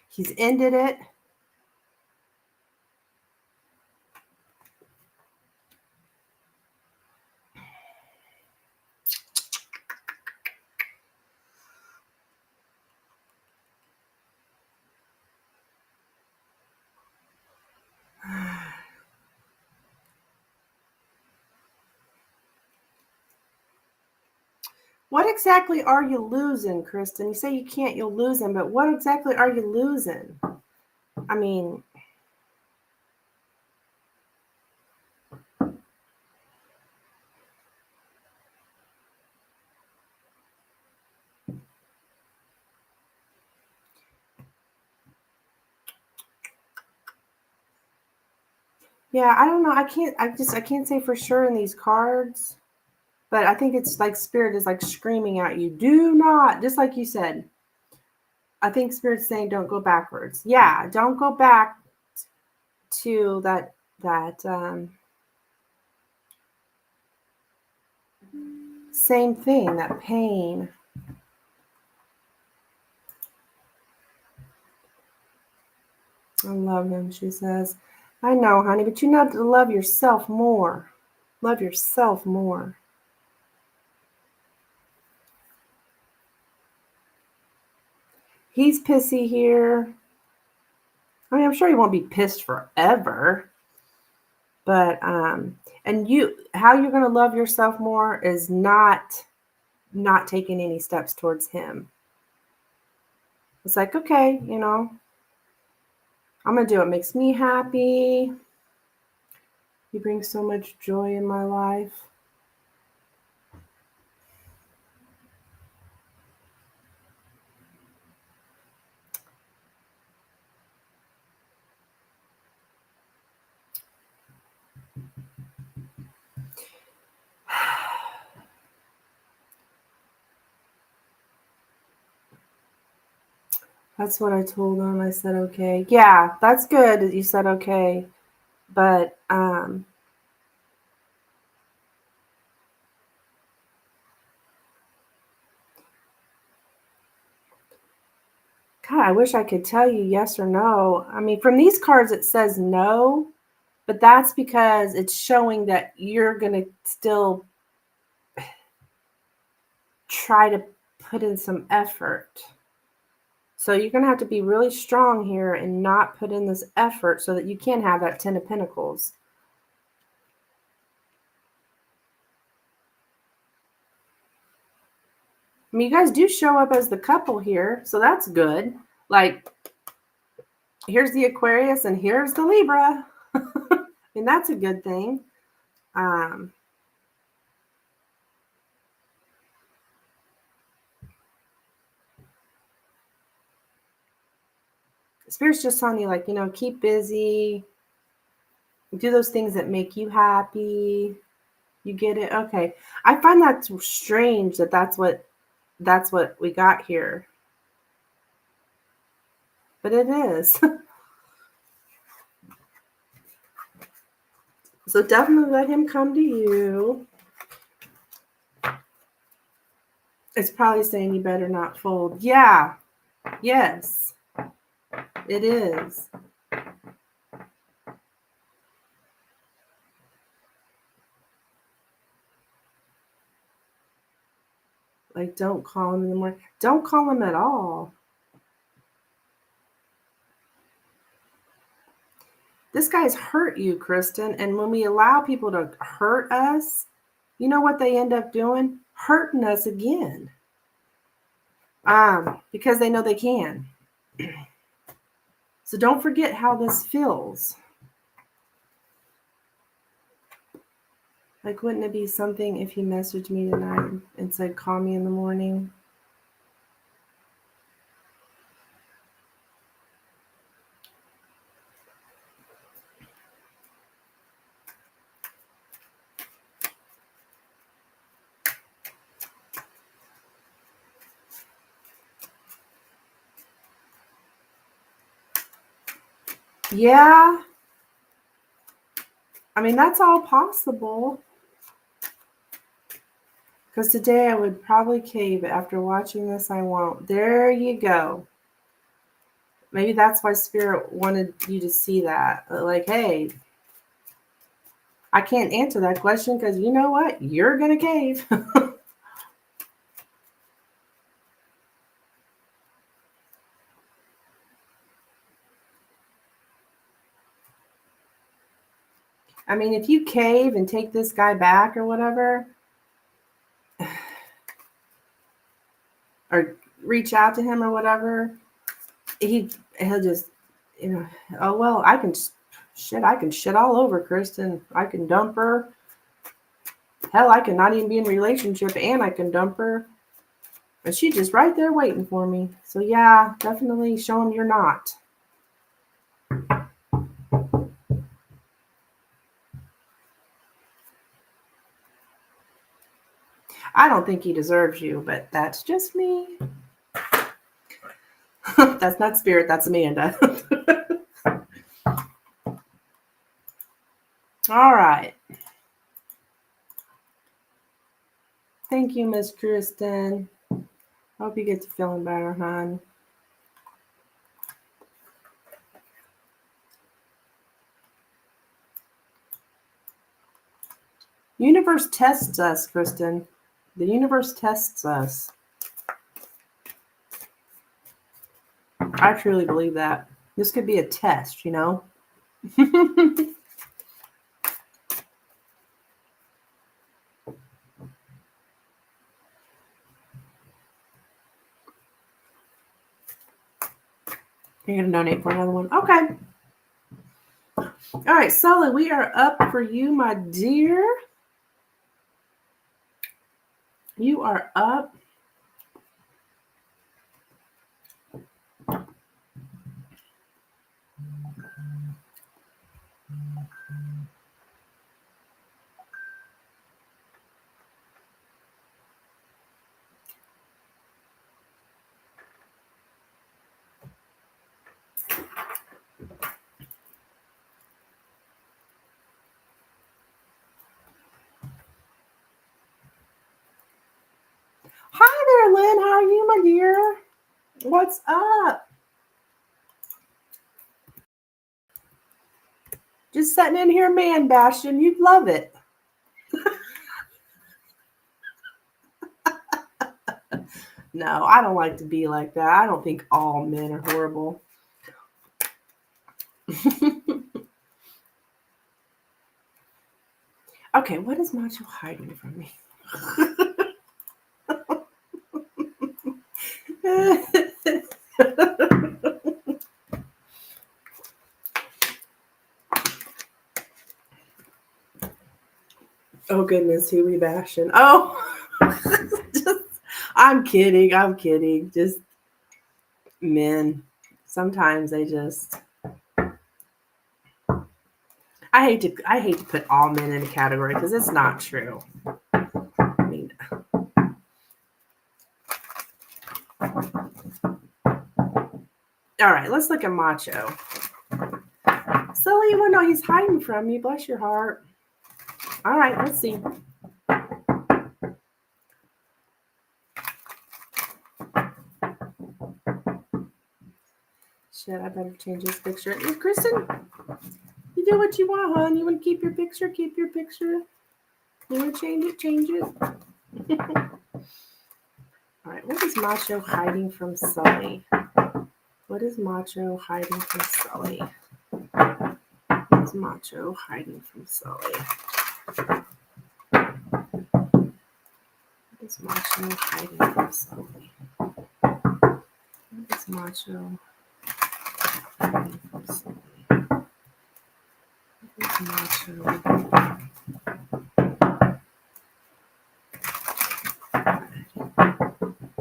He's ended it. What exactly are you losing, Kristen? You say you can't, you'll lose him, but what exactly are you losing? I mean, yeah, I don't know. I can't say for sure in these cards, but I think it's like Spirit is like screaming at you, do not, just like you said. I think Spirit's saying don't go backwards. Yeah, don't go back to that same thing, that pain. I love him, she says. I know, honey, but you know to love yourself more. Love yourself more. He's pissy here. I mean, I'm sure he won't be pissed forever. But, and how you're going to love yourself more is not taking any steps towards him. It's like, okay, I'm going to do what makes me happy. He brings so much joy in my life. That's what I told him. I said, okay. Yeah, that's good that you said okay. But, God, I wish I could tell you yes or no. I mean, from these cards, it says no, but that's because it's showing that you're going to still try to put in some effort. So you're going to have to be really strong here and not put in this effort so that you can have that 10 of Pentacles. I mean, you guys do show up as the couple here, so that's good. Like, here's the Aquarius and here's the Libra. I mean, that's a good thing. Spirit's just telling you, like, keep busy. Do those things that make you happy. You get it? Okay. I find that strange that that's what we got here. But it is. So definitely let him come to you. It's probably saying you better not fold. Yeah. Yes. It is. Like, don't call him anymore. Don't call him at all. This guy's hurt you, Kristen. And when we allow people to hurt us, you know what they end up doing? Hurting us again. Because they know they can. So don't forget how this feels. Like, wouldn't it be something if you messaged me tonight and said, call me in the morning? Yeah. I mean, that's all possible. Because today I would probably cave, but after watching this, I won't. There you go. Maybe that's why Spirit wanted you to see that. Like, hey, I can't answer that question because you know what? You're going to cave. I mean, if you cave and take this guy back or whatever, or reach out to him or whatever, he'll just, oh, well, I can shit all over Kristen. I can dump her. Hell, I can not even be in a relationship and I can dump her. And she's just right there waiting for me. So yeah, definitely show him you're not. I don't think he deserves you, but that's just me. That's not Spirit, that's Amanda. All right. Thank you, Miss Kristen. Hope you get to feeling better, hon. Universe tests us, Kristen. The universe tests us. I truly believe that. This could be a test, you know? You're going to donate for another one? Okay. All right, Sully, we are up for you, my dear. You are up. Hi there, Lynn. How are you, my dear? What's up? Just sitting in here man bashing. You'd love it. No, I don't like to be like that. I don't think all men are horrible. Okay, what is Macho hiding from me? Oh goodness, who we bashing? Oh, I'm kidding. Just men. Sometimes they just. I hate to put all men in a category because it's not true. I mean, all right, let's look at Macho. Silly, you want to know he's hiding from you. Bless your heart. All right, let's see. Shit, I better change this picture. Hey, Kristen, you do what you want, hon. You want to keep your picture? Keep your picture. You want to change it? Change it. All right, what is Macho hiding from Sully? What is Macho hiding from Sully? What is Macho hiding from Sully? What is Macho hiding from Sully? What is Macho hiding from Sully? What is Macho hiding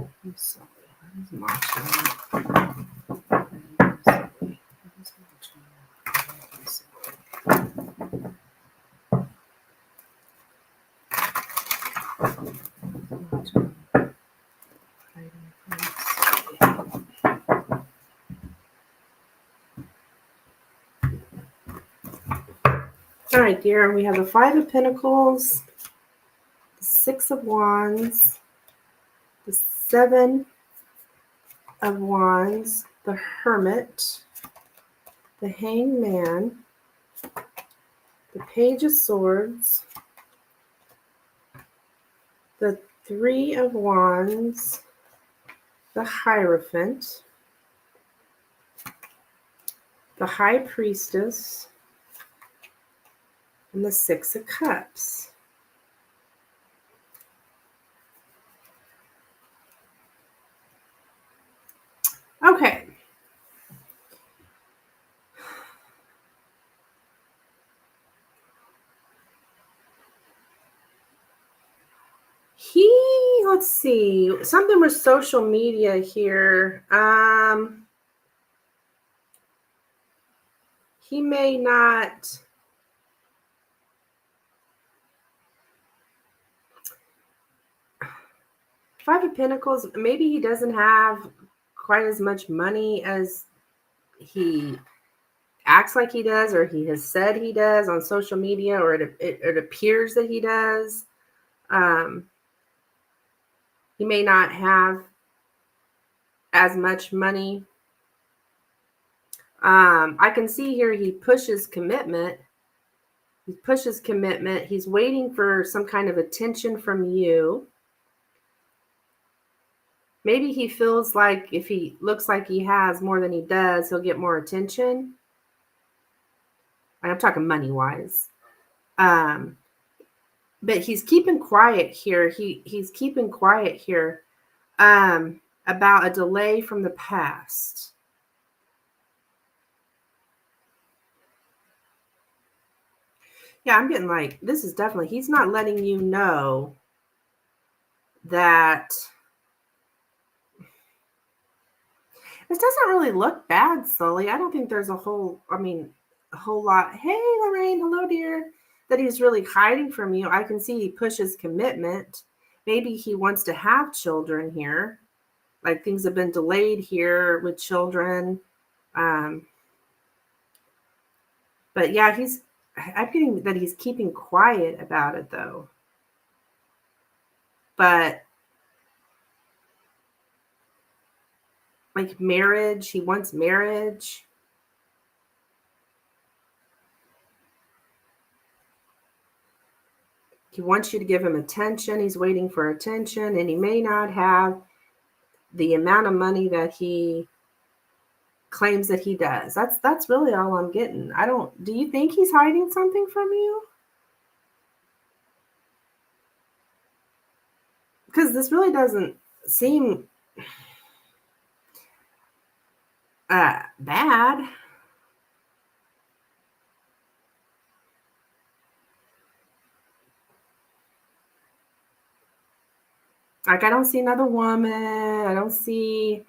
from Sully? What is Macho hiding from Sully? What is Macho hiding from Sully? All right, dear, we have the Five of Pentacles, the Six of Wands, the Seven of Wands, the Hermit, the Hangman, the Page of Swords, the Three of Wands, the Hierophant, the High Priestess, and the Six of Cups. Okay. Let's see, something with social media here. He may not. Five of Pentacles, maybe he doesn't have quite as much money as he acts like he does, or he has said he does on social media, or it appears that he does. He may not have as much money. I can see here he pushes commitment. He's waiting for some kind of attention from you. Maybe he feels like if he looks like he has more than he does, he'll get more attention. I'm talking money-wise. But he's keeping quiet here. He's keeping quiet here about a delay from the past. Yeah, I'm getting like, this is definitely, he's not letting you know that this doesn't really look bad, Sully. I don't think there's a whole lot. Hey, Lorraine, hello, dear. That he's really hiding from you. I can see he pushes commitment. Maybe he wants to have children here. Like things have been delayed here with children. But yeah, I'm getting that he's keeping quiet about it though. But like marriage, he wants marriage. He wants you to give him attention. He's waiting for attention, and he may not have the amount of money that he claims that he does. That's really all I'm getting. Do you think he's hiding something from you? Because this really doesn't seem bad. Like I don't see another woman. I don't see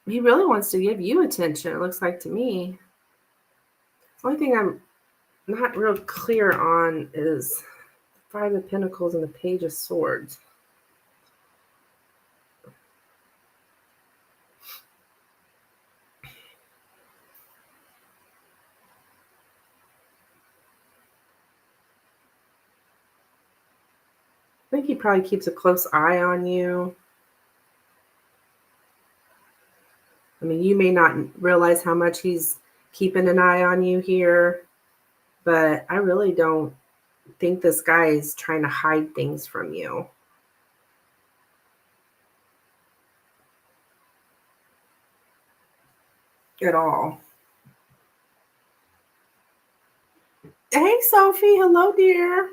he really wants to give you attention, it looks like to me. The only thing I'm not real clear on is the Five of Pentacles and the Page of Swords. I think he probably keeps a close eye on you. I mean, you may not realize how much he's keeping an eye on you here, but I really don't think this guy is trying to hide things from you at all. Hey, Sophie. Hello, dear.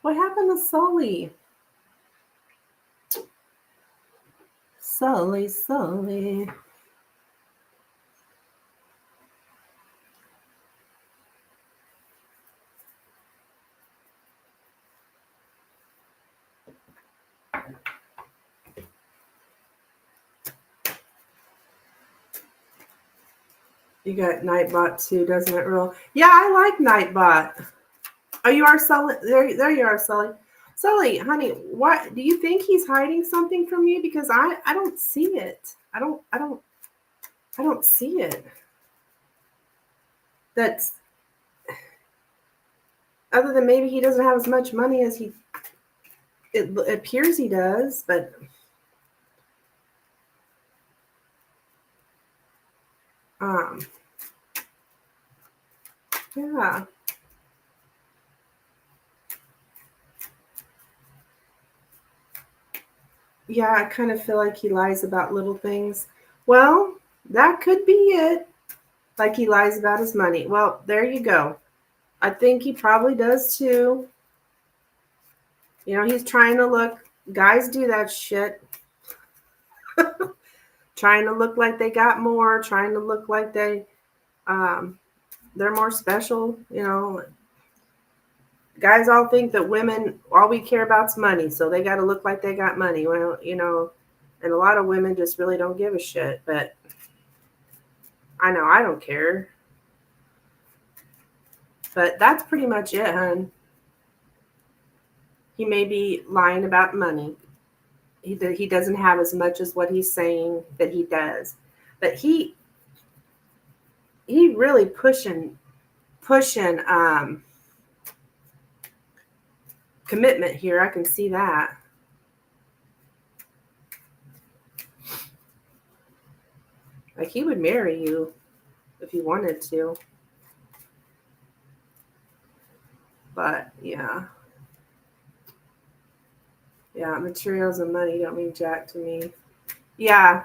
What happened to Sully? Sully. You got Nightbot too, doesn't it, Real? Yeah, I like Nightbot. Oh, you are Sully. There you are, Sully. Sully, honey, what do you think he's hiding something from you? Because I don't see it. I don't see it. That's other than maybe he doesn't have as much money as it appears he does, but yeah. Yeah, I kind of feel like he lies about little things. Well, that could be it. Like he lies about his money. Well, there you go. I think he probably does too. You know, he's trying to look, guys do that shit. Trying to look like they got more, trying to look like they're more special, you know. Guys all think that women, all we care about is money, so they got to look like they got money. Well, you know, and a lot of women just really don't give a shit, but I know I don't care. But that's pretty much it, hun. He may be lying about money. He doesn't have as much as what he's saying that he does. But he really pushing commitment here. I can see that. Like he would marry you. if he wanted to. But yeah. Yeah, materials and money don't mean jack to me. Yeah.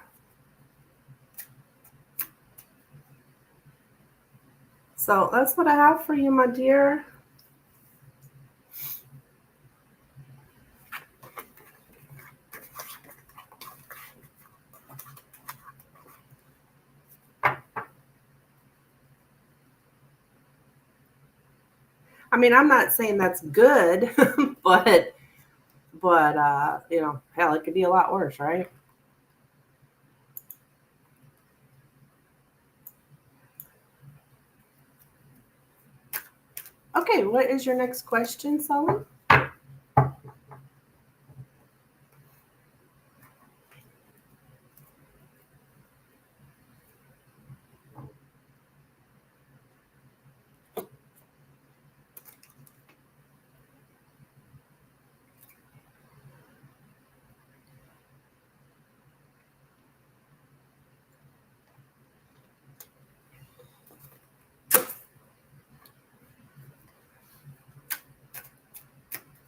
So that's what I have for you, my dear. I mean, I'm not saying that's good, but you know, hell, it could be a lot worse, right? Okay, what is your next question, Sully?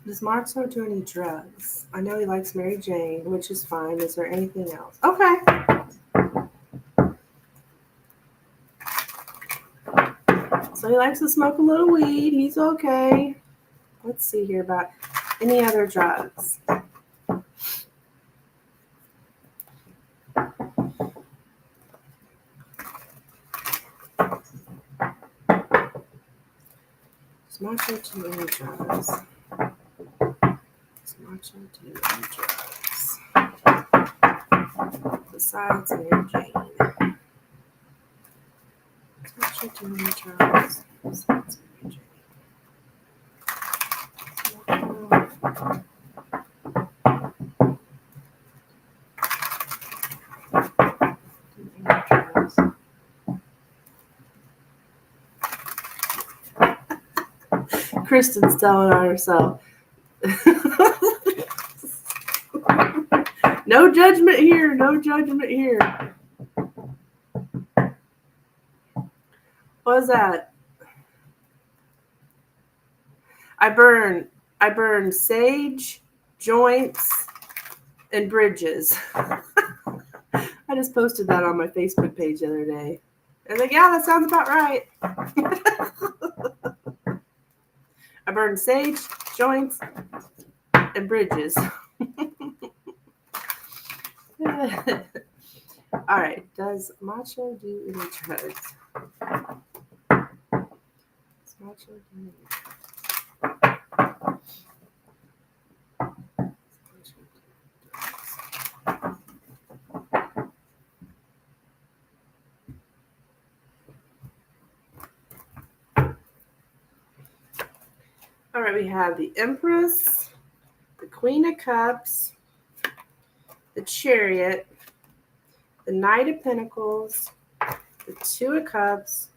Does Marzo do any drugs? I know he likes Mary Jane, which is fine. Is there anything else? Okay. So he likes to smoke a little weed. He's okay. Let's see here about any other drugs. Does Marzo do any drugs? Does Marzo do any drugs? Besides Mary Jane. Does Marzo do any drugs? Besides Mary Jane. Kristen's telling on herself. No judgment here. No judgment here. What was that? I burn sage, joints, and bridges. I just posted that on my Facebook page the other day. I was like, yeah, that sounds about right. I burn sage, joints, and bridges. All right. Does Macho do any drugs? Does Macho do any drugs? All right, we have the Empress, the Queen of Cups, the Chariot, the Knight of Pentacles, the Two of Cups,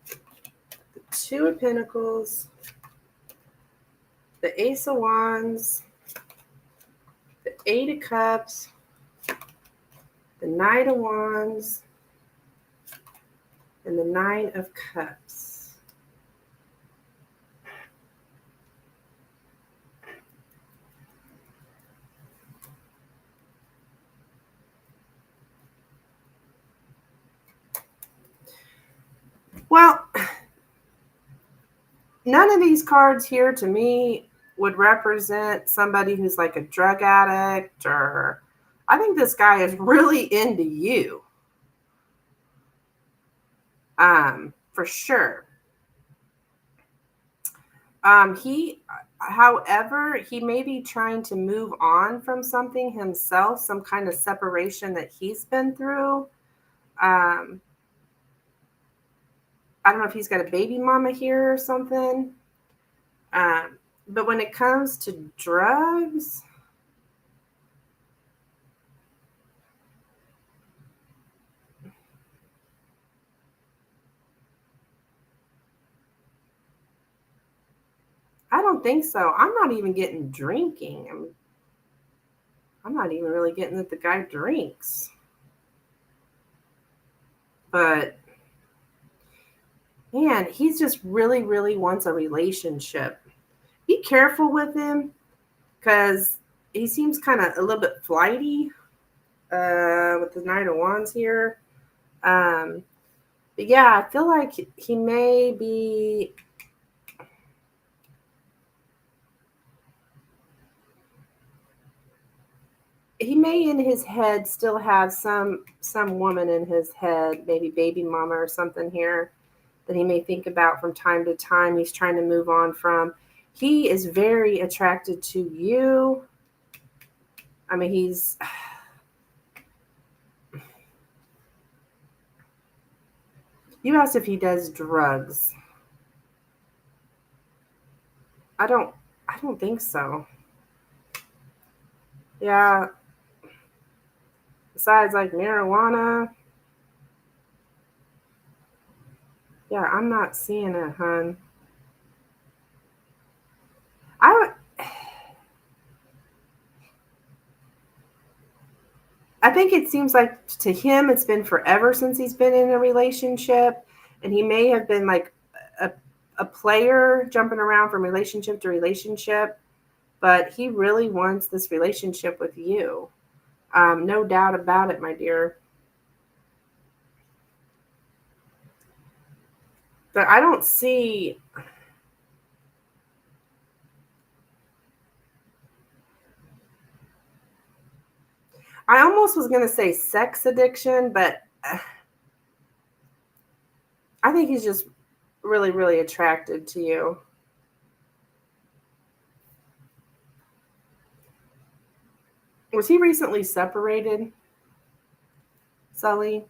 the Two of Pentacles, the Ace of Wands, the Eight of Cups, the Knight of Wands, and the Nine of Cups. Well, none of these cards here to me would represent somebody who's like a drug addict, or I think this guy is really into you. For sure. However, he may be trying to move on from something himself, some kind of separation that he's been through. I don't know if he's got a baby mama here or something. But when it comes to drugs, I don't think so. I'm not even getting drinking. I'm not even really getting that the guy drinks. But Man, he's just really, really wants a relationship. Be careful with him because he seems kind of a little bit flighty with the Knight of Wands here. But yeah, I feel like he may be. He may in his head still have some woman in his head, maybe baby mama or something here that he may think about from time to time. He's trying to move on from. He is very attracted to you. I mean, you asked if he does drugs. I don't I don't think so. Yeah, besides like marijuana, yeah, I'm not seeing it, hun. I I think it seems like to him it's been forever since he's been in a relationship, and he may have been like a a player jumping around from relationship to relationship, but he really wants this relationship with you. No doubt about it, my dear. But I don't see. I almost was going to say sex addiction, but I think he's just really, really attracted to you. Was he recently separated, Sully?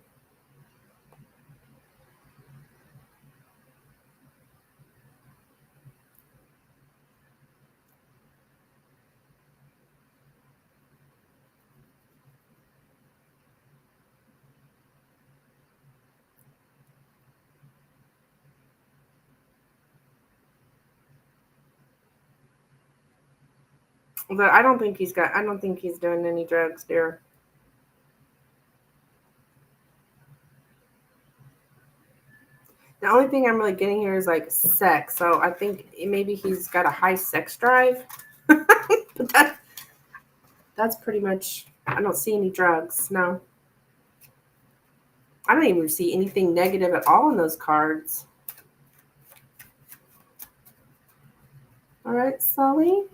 But I don't think he's got. I don't think he's doing any drugs, dear. The only thing I'm really getting here is like sex. So I think maybe he's got a high sex drive. But that's pretty much. I don't see any drugs. No, I don't even see anything negative at all in those cards. All right, Sully.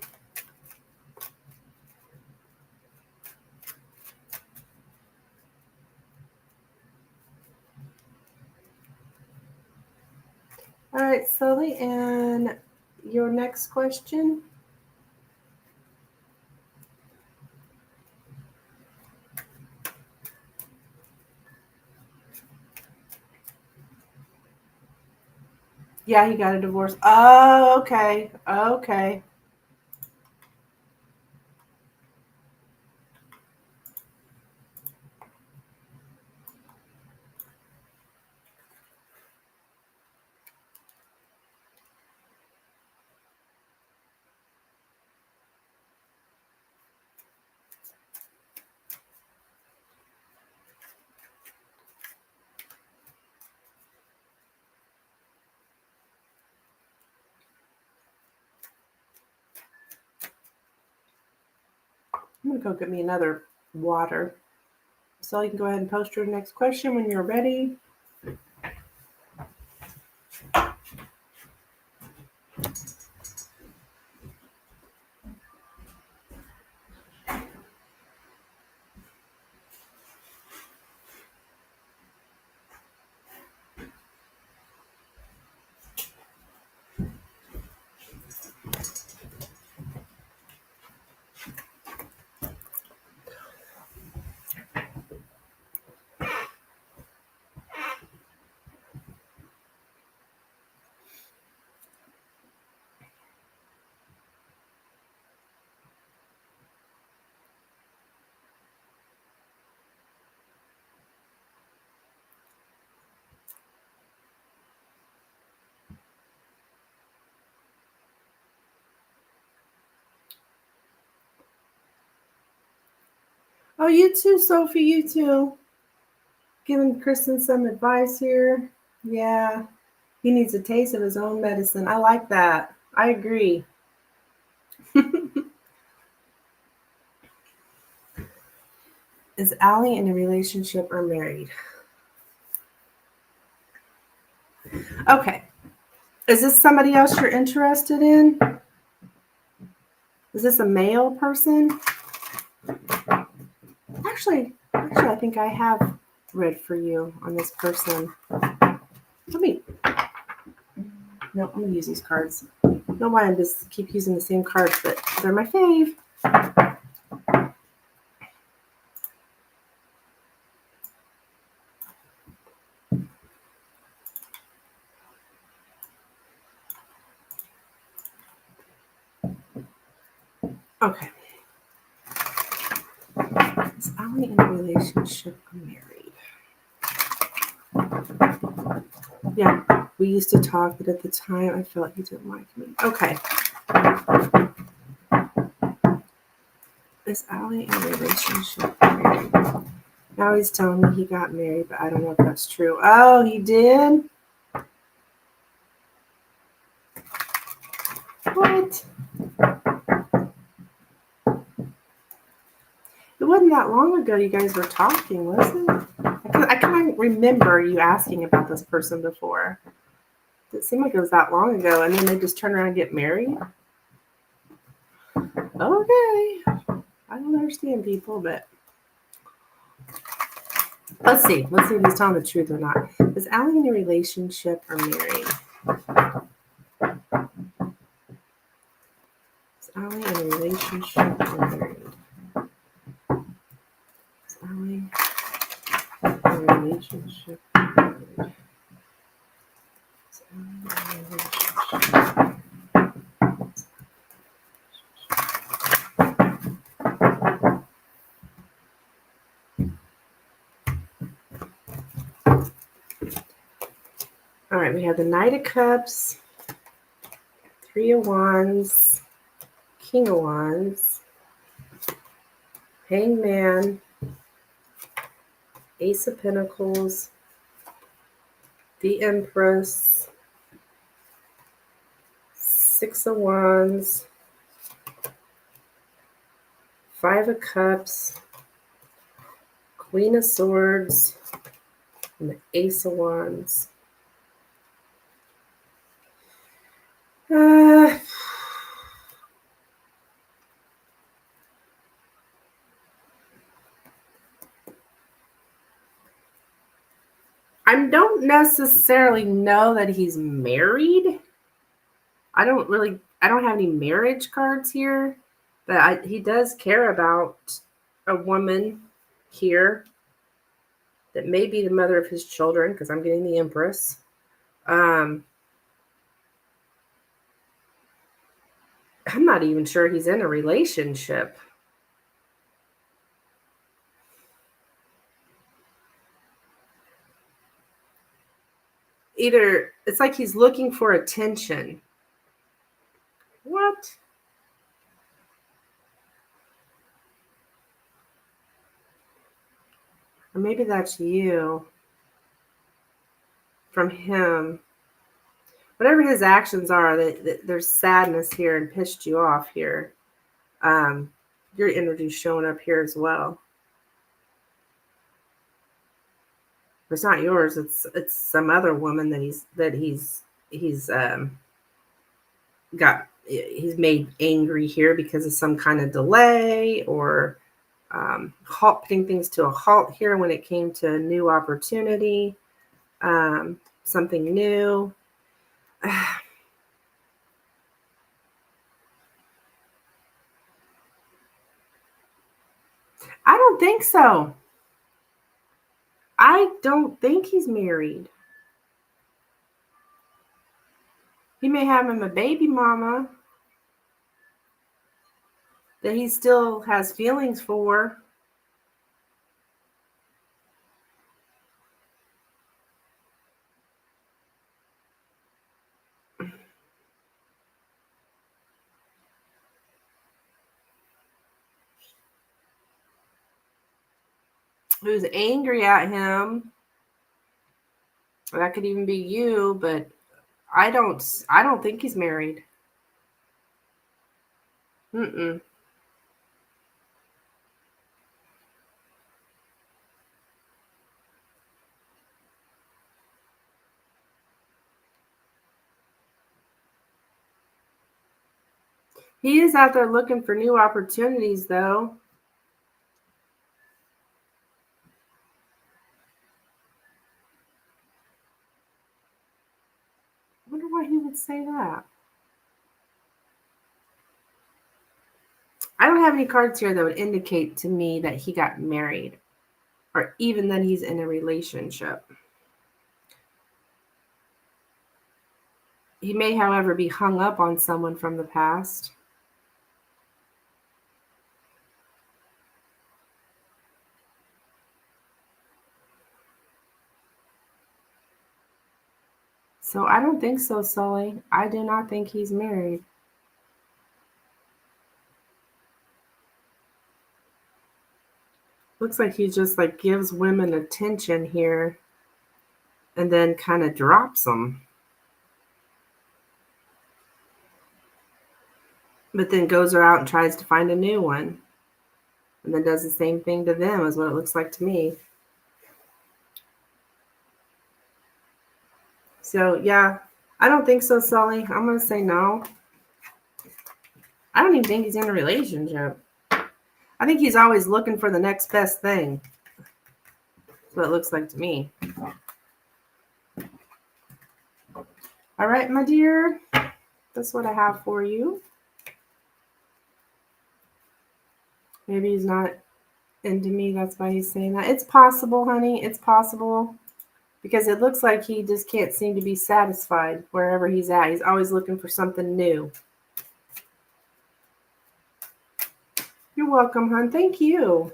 All right, Sully, and your next question. Yeah, he got a divorce. Oh, okay. Okay. I'm going to go get me another water. So you can go ahead and post your next question when you're ready. Oh, you too, Sophie. You too. Giving Kristen some advice here. Yeah. He needs a taste of his own medicine. I like that. I agree. Is Allie in a relationship or married? Okay. Is this somebody else you're interested in? Is this a male person? Actually, I think I have read for you on this person. Let me. No, I'm gonna use these cards. I don't know why I just keep using the same cards, but they're my fave. Okay. Is Allie in a relationship or married? Yeah, we used to talk, but at the time I felt he didn't like me. Okay. Is Allie in a relationship or married? Now he's telling me he got married, but I don't know if that's true. Oh, he did? What? It wasn't that long ago you guys were talking, was it? I can't remember you asking about this person before. It seemed like it was that long ago, and then they just turn around and get married? Okay. I don't understand people, but let's see. Let's see if he's telling the truth or not. Is Allie in a relationship or married? Is Allie in a relationship or married? Is Allie in a relationship or married? Is Allie in a relationship? All right, we have the Knight of Cups, Three of Wands, King of Wands, Hangman, Ace of Pentacles, the Empress, Six of Wands, Five of Cups, Queen of Swords, and the Ace of Wands. I don't necessarily know that he's married. I don't have any marriage cards here, but he does care about a woman here that may be the mother of his children, because I'm getting the Empress. I'm not even sure he's in a relationship. Either it's like he's looking for attention. What? Or maybe that's you from him. Whatever his actions are, there's sadness here and pissed you off here. Your energy's showing up here as well. It's not yours. It's some other woman that he's he's made angry here because of some kind of delay or putting things to a halt here when it came to a new opportunity, something new. I don't think so. I don't think he's married. He may have him a baby mama that he still has feelings for. Who's angry at him. That could even be you, but I don't think he's married. Mm-mm. He is out there looking for new opportunities, though. I wonder why he would say that. I don't have any cards here that would indicate to me that he got married or even that he's in a relationship. He may, however, be hung up on someone from the past. So I don't think so, Sully. I do not think he's married. Looks like he just like gives women attention here and then kind of drops them. But then goes out and tries to find a new one. And then does the same thing to them, is what it looks like to me. So, yeah, I don't think so, Sully. I'm going to say no. I don't even think he's in a relationship. I think he's always looking for the next best thing. That's what it looks like to me. All right, my dear. That's what I have for you. Maybe he's not into me. That's why he's saying that. It's possible, honey. It's possible. Because it looks like he just can't seem to be satisfied wherever he's at. He's always looking for something new. You're welcome, hon. Thank you.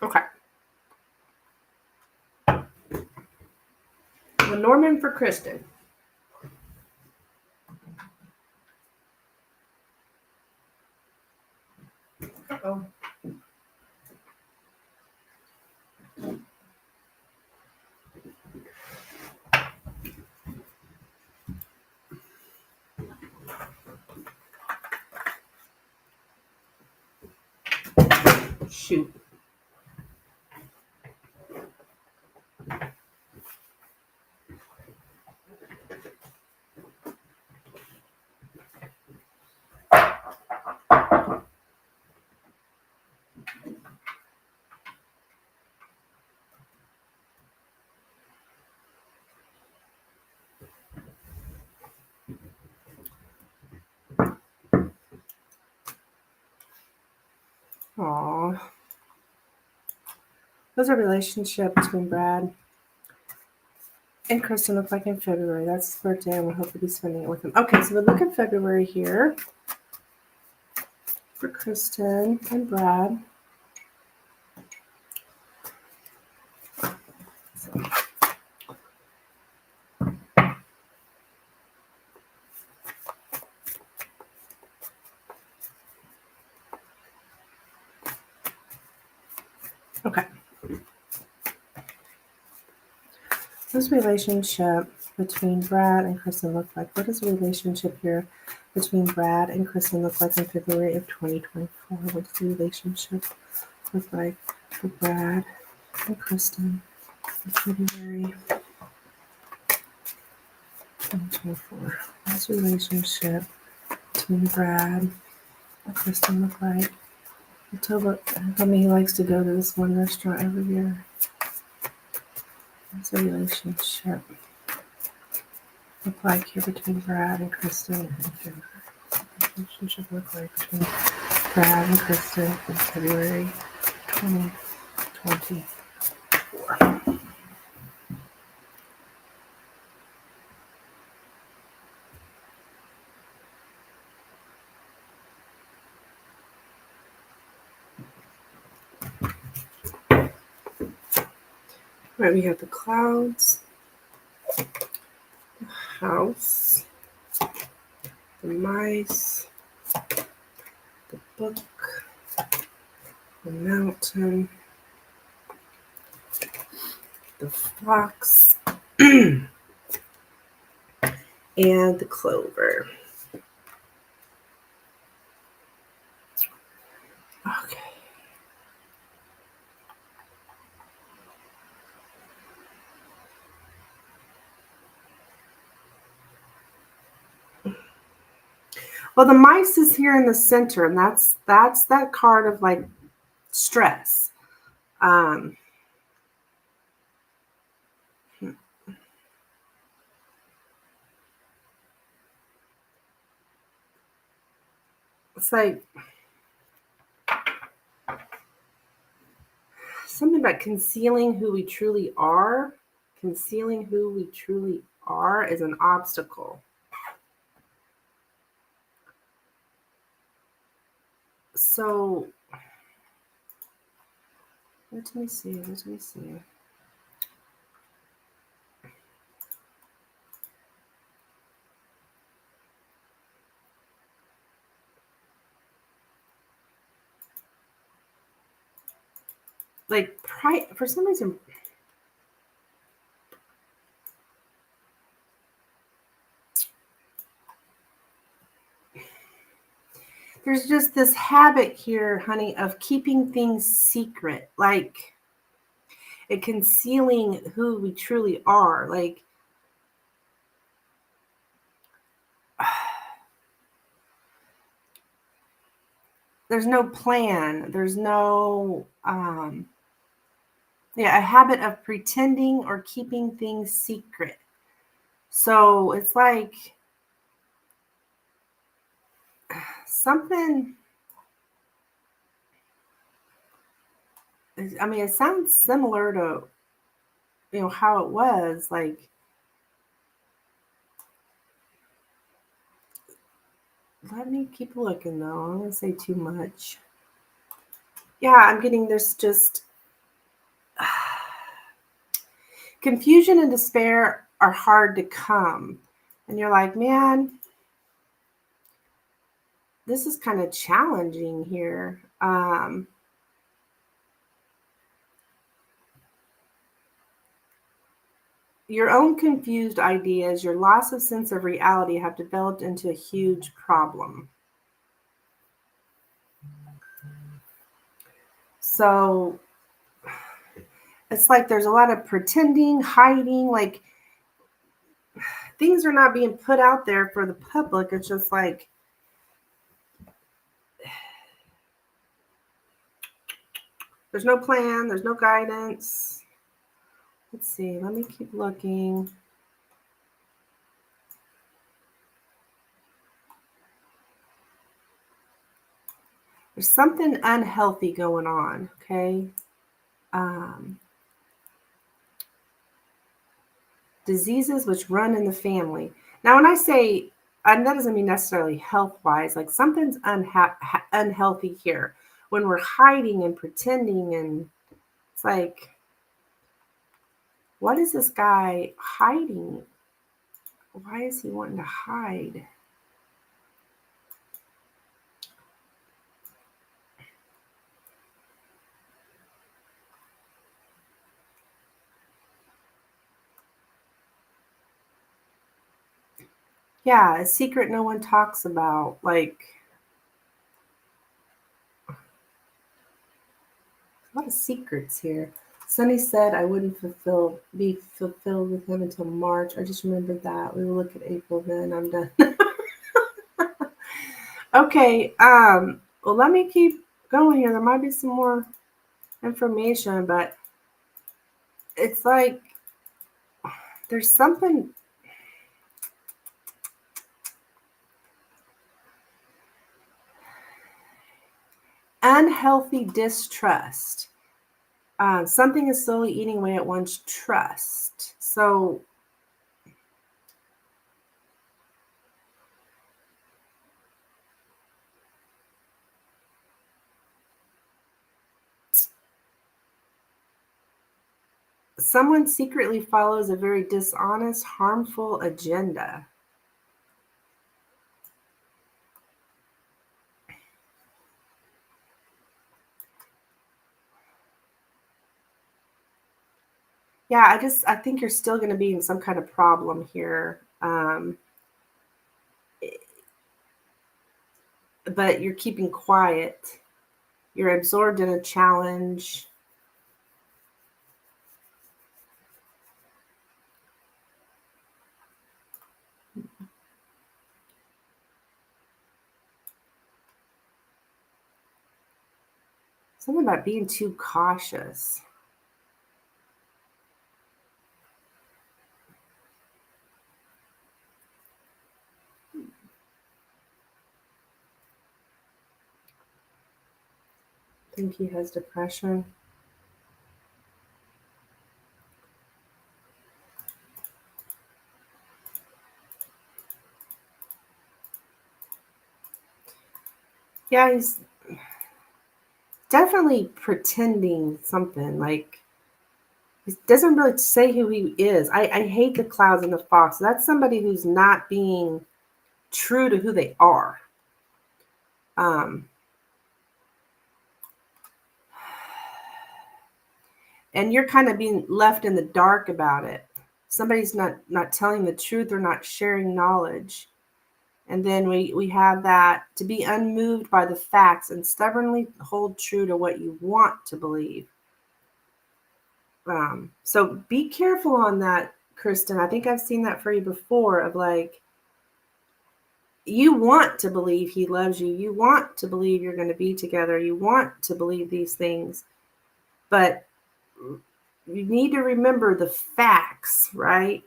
Okay. Lenormand for Kristen. Uh-oh. Shoot. Aww. What does a relationship between Brad and Kristen look like in February? That's his birthday, and we hope to be spending it with him. Okay, so we look at February here for Kristen and Brad. Okay. What does a relationship between Brad and Kristen look like? What does a relationship here between Brad and Kristen look like in February of 2024? What does the relationship look like for Brad and Kristen in February 2024? What does the relationship between Brad and Kristen look like? He told me he likes to go to this one restaurant every year. What's the relationship look like here between Brad and Kristen in February? Relationship look like between Brad and Kristen in February 2024. Right, we have the clouds, the house, the mice, the book, the mountain, the fox, and the clover. Okay. Well, the mice is here in the center, and that's that card of like stress. It's like something about concealing who we truly are. Concealing who we truly are is an obstacle. So let me see. Like pride, for some reason, there's just this habit here, honey, of keeping things secret, like and concealing who we truly are. Like there's no plan. There's no a habit of pretending or keeping things secret. So it's like something, I mean, it sounds similar to, how it was. Like, let me keep looking though. I don't want to say too much. Yeah, I'm getting this just confusion and despair are hard to come. And you're like, man, this is kind of challenging here. Your own confused ideas, your loss of sense of reality have developed into a huge problem. So it's like there's a lot of pretending, hiding, like things are not being put out there for the public. It's just like there's no plan, there's no guidance. Let's see, let me keep looking. There's something unhealthy going on, okay? Diseases which run in the family. Now, when I say, and that doesn't mean necessarily health-wise, like something's unhealthy here. When we're hiding and pretending, and it's like, what is this guy hiding? Why is he wanting to hide? Yeah, a secret no one talks about. Like, a lot of secrets here. Sunny said I wouldn't be fulfilled with him until March. I just remembered that. We will look at April then. I'm done. Okay, well, let me keep going here. There might be some more information, but it's like there's something unhealthy distrust. Something is slowly eating away at one's trust. So someone secretly follows a very dishonest, harmful agenda. Yeah, I think you're still going to be in some kind of problem here. But you're keeping quiet. You're absorbed in a challenge. Something about being too cautious. I think he has depression. Yeah, he's definitely pretending something. Like, he doesn't really say who he is. I hate the clouds and the fox. That's somebody who's not being true to who they are. Um, and you're kind of being left in the dark about it. Somebody's not telling the truth or not sharing knowledge. And then we have that to be unmoved by the facts and stubbornly hold true to what you want to believe. So be careful on that, Kristen. I think I've seen that for you before of like, you want to believe he loves you. You want to believe you're going to be together. You want to believe these things, but you need to remember the facts, right?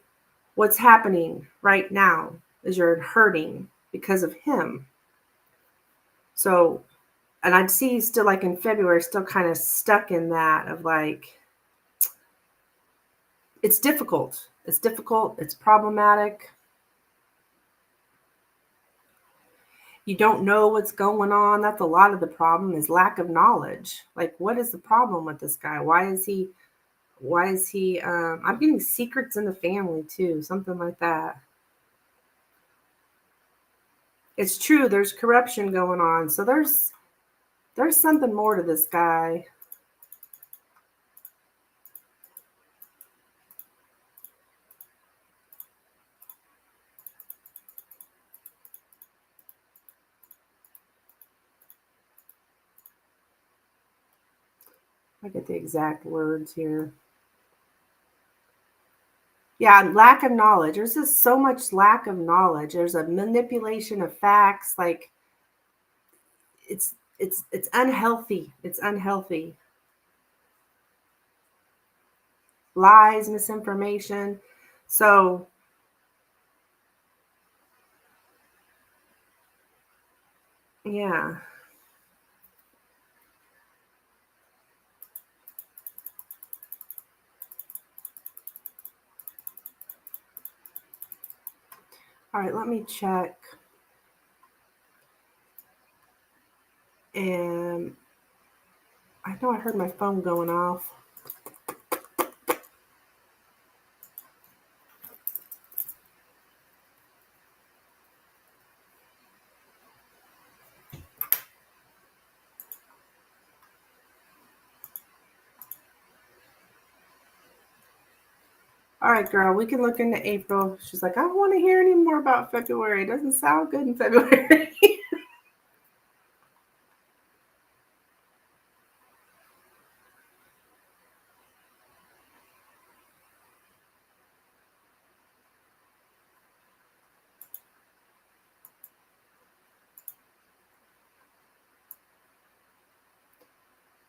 What's happening right now is you're hurting because of him. So, and I'd see you still like in February, still kind of stuck in that of like, it's difficult. It's difficult. It's problematic. You don't know what's going on. That's a lot of the problem is lack of knowledge. Like, what is the problem with this guy? Why is he I'm getting secrets in the family too, something like that. It's true, there's corruption going on. So there's something more to this guy. I get the exact words here. Yeah, lack of knowledge. There's just so much lack of knowledge. There's a manipulation of facts. Like, it's unhealthy. It's unhealthy. Lies, misinformation. So yeah. All right, let me check. And I know I heard my phone going off. All right, girl, we can look into April. She's like, I don't want to hear any more about February. It doesn't sound good in February.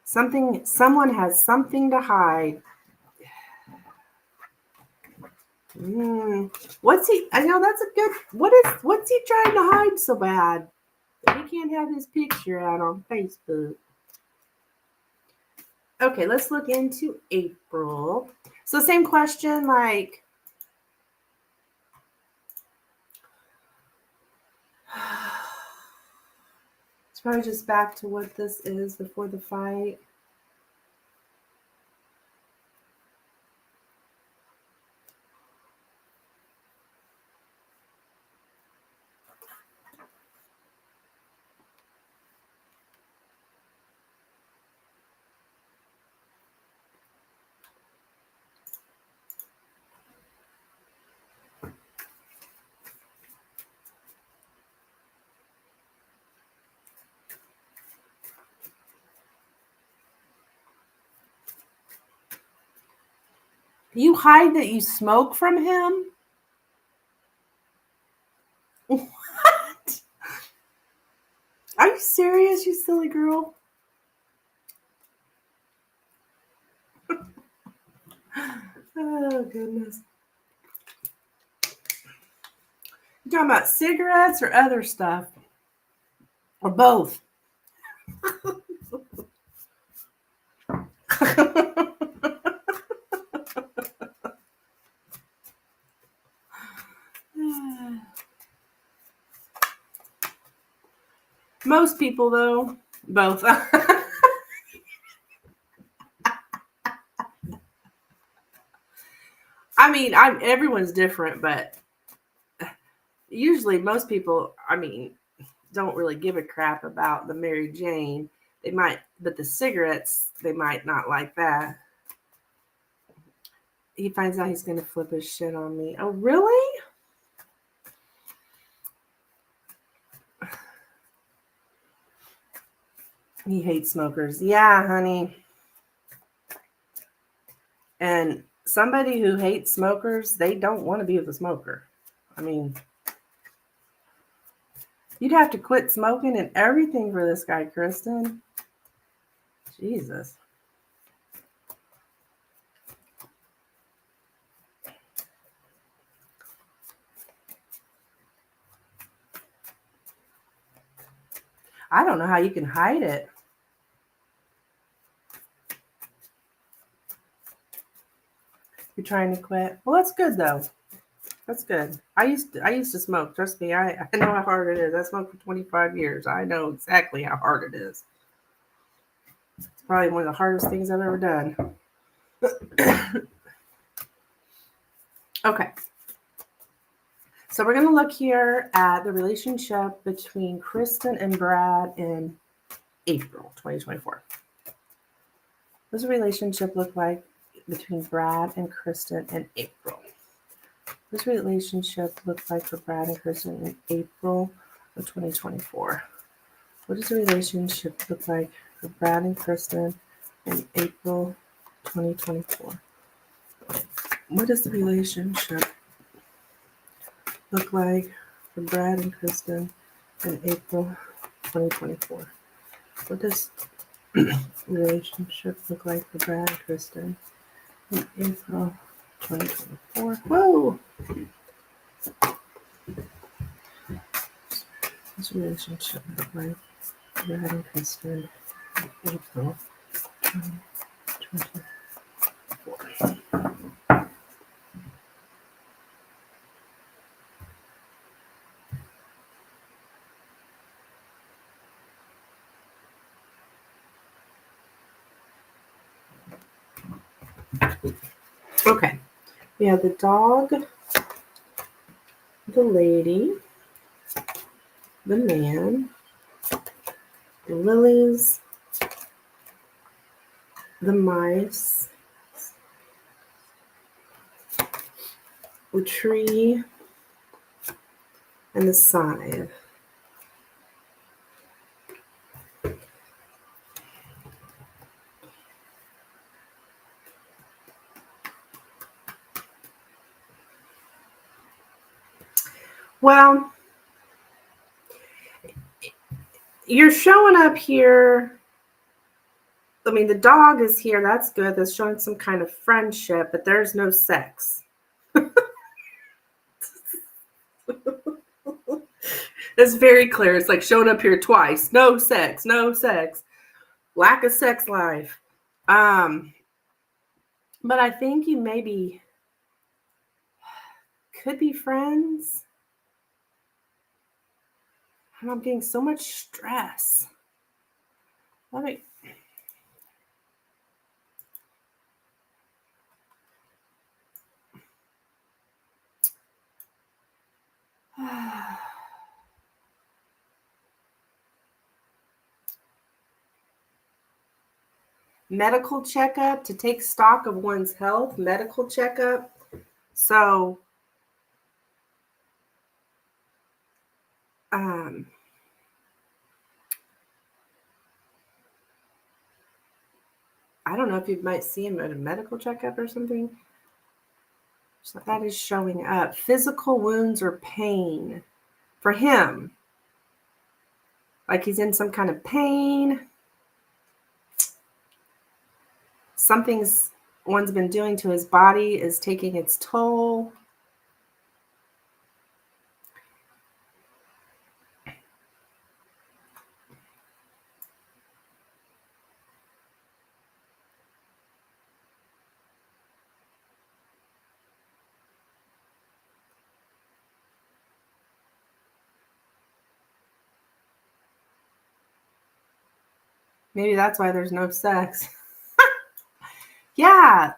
Someone has something to hide. What's he? I know that's a good. What's he trying to hide so bad? He can't have his picture out on Facebook. Okay, let's look into April. So same question, like it's probably just back to what this is before the fight. You hide that you smoke from him? What? Are you serious, you silly girl? Oh, goodness. You talking about cigarettes or other stuff? Or both? Most people, though, both. I mean, everyone's different, but usually most people, I mean, don't really give a crap about the Mary Jane. They might, but the cigarettes, they might not like that. He finds out he's going to flip his shit on me. Oh, really? He hates smokers. Yeah, honey. And somebody who hates smokers, they don't want to be with a smoker. I mean, you'd have to quit smoking and everything for this guy, Kristen. Jesus. I don't know how you can hide it. You're trying to quit. Well, that's good though. That's good. I used to smoke. Trust me, I know how hard it is. I smoked for 25 years. I know exactly how hard it is. It's probably one of the hardest things I've ever done. Okay. So we're going to look here at the relationship between Kristen and Brad in April 2024. What does the relationship look like between Brad and Kristen in April? What does the relationship look like for Brad and Kristen in April of 2024? What does the relationship look like for Brad and Kristen in April 2024? What does the relationship look like for Brad and Kristen in April 2024? What does relationship look like for Brad and Kristen in April 2024? Whoa! What's relationship look like for Brad and Kristen in April 2024? Okay, we have the dog, the lady, the man, the lilies, the mice, the tree, and the scythe. Well, you're showing up here. I mean, the dog is here. That's good. That's showing some kind of friendship, but there's no sex. It's very clear. It's like showing up here twice. No sex. No sex. Lack of sex life. But I think you maybe could be friends. And I'm getting so much stress. Let me. Medical checkup to take stock of one's health. Medical checkup. So, I don't know if you might see him at a medical checkup or something. So that is showing up. Physical wounds or pain for him. Like he's in some kind of pain. Something's one's been doing to his body is taking its toll. Maybe that's why there's no sex. Yeah.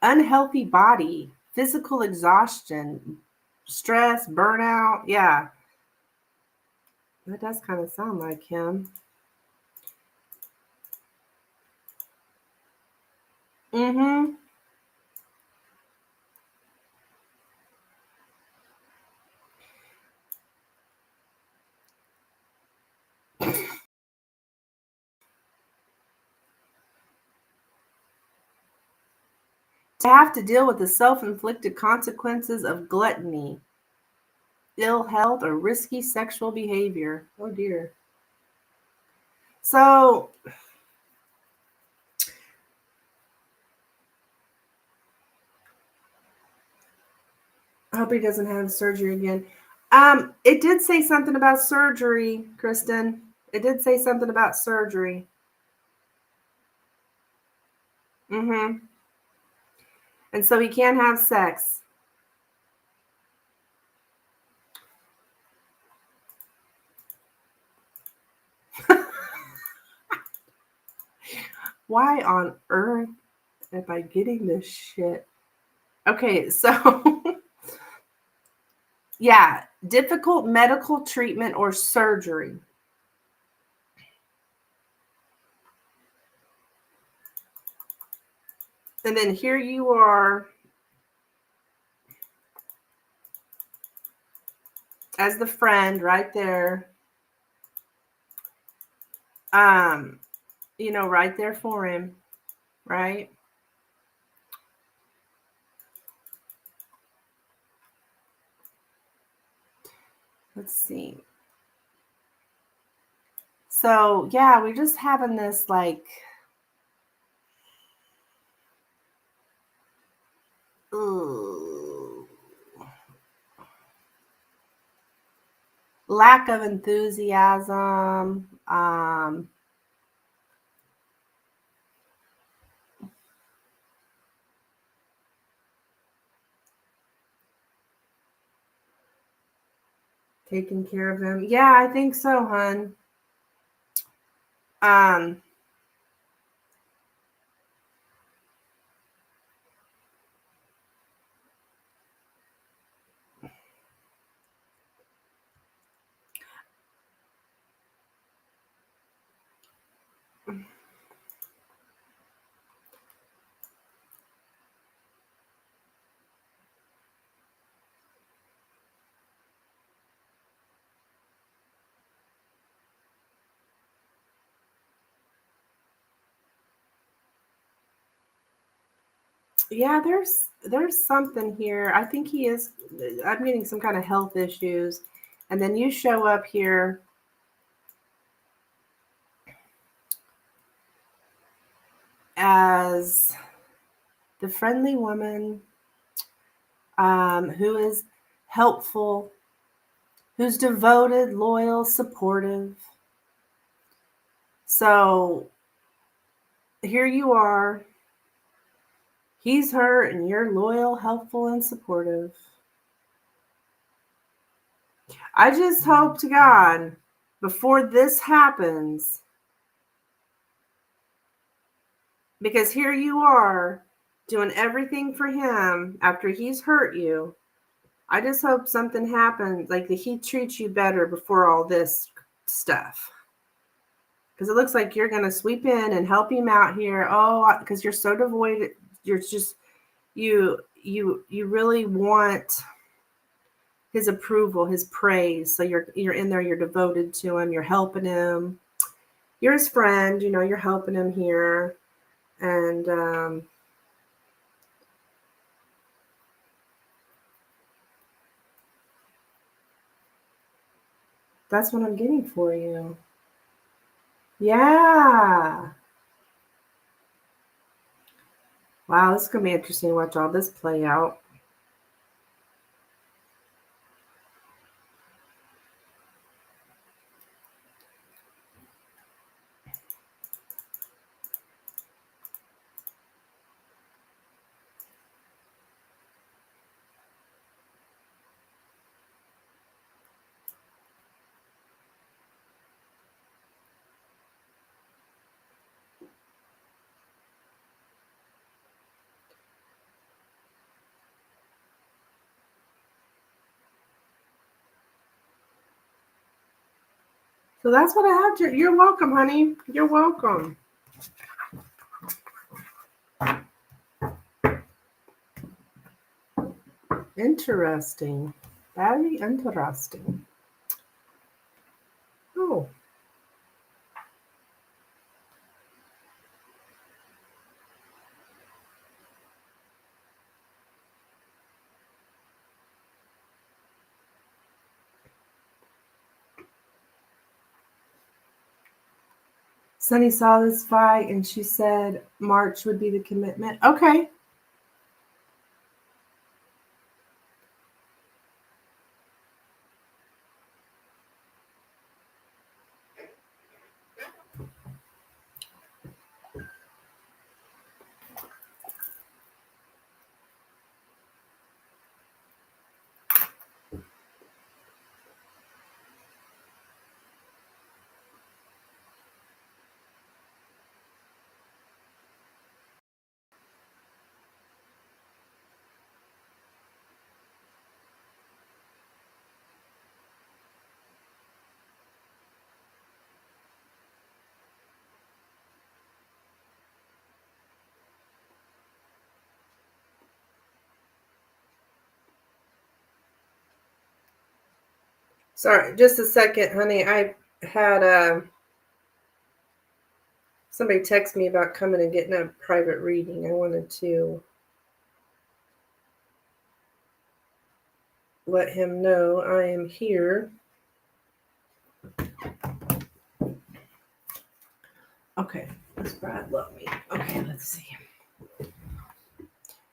Unhealthy body, physical exhaustion, stress, burnout. Yeah. That does kind of sound like him. Mm-hmm. To have to deal with the self-inflicted consequences of gluttony, ill health, or risky sexual behavior. Oh dear. So I hope he doesn't have surgery again. It did say something about surgery, Kristen. It did say something about surgery. Mm-hmm. And so he can't have sex. Why on earth am I getting this shit? Okay, so yeah, difficult medical treatment or surgery. And then here you are as the friend right there. Right there for him, right? Let's see. So, yeah, we're just having this like ooh, lack of enthusiasm, taking care of him. Yeah, I think so, hun. Um, yeah, there's something here. I think he is. I'm getting some kind of health issues, and then you show up here as the friendly woman who is helpful, who's devoted, loyal, supportive. So here you are. He's hurt, and you're loyal, helpful, and supportive. I just hope to God before this happens, because here you are doing everything for him after he's hurt you. I just hope something happens, like that he treats you better before all this stuff. Because it looks like you're going to sweep in and help him out here. Oh, because you're so devoid. You're just, you really want his approval, his praise. So you're in there, you're devoted to him, you're helping him. You're his friend, you're helping him here. And That's what I'm getting for you. Yeah. Wow, this is going to be interesting to watch all this play out. So that's what I have to. You're welcome, honey. You're welcome. Interesting. Very interesting. Oh. Sunny saw this fight and she said March would be the commitment. Okay. Sorry, just a second, honey. I had somebody text me about coming and getting a private reading. I wanted to let him know I am here. Okay, does Brad love me? Okay, let's see.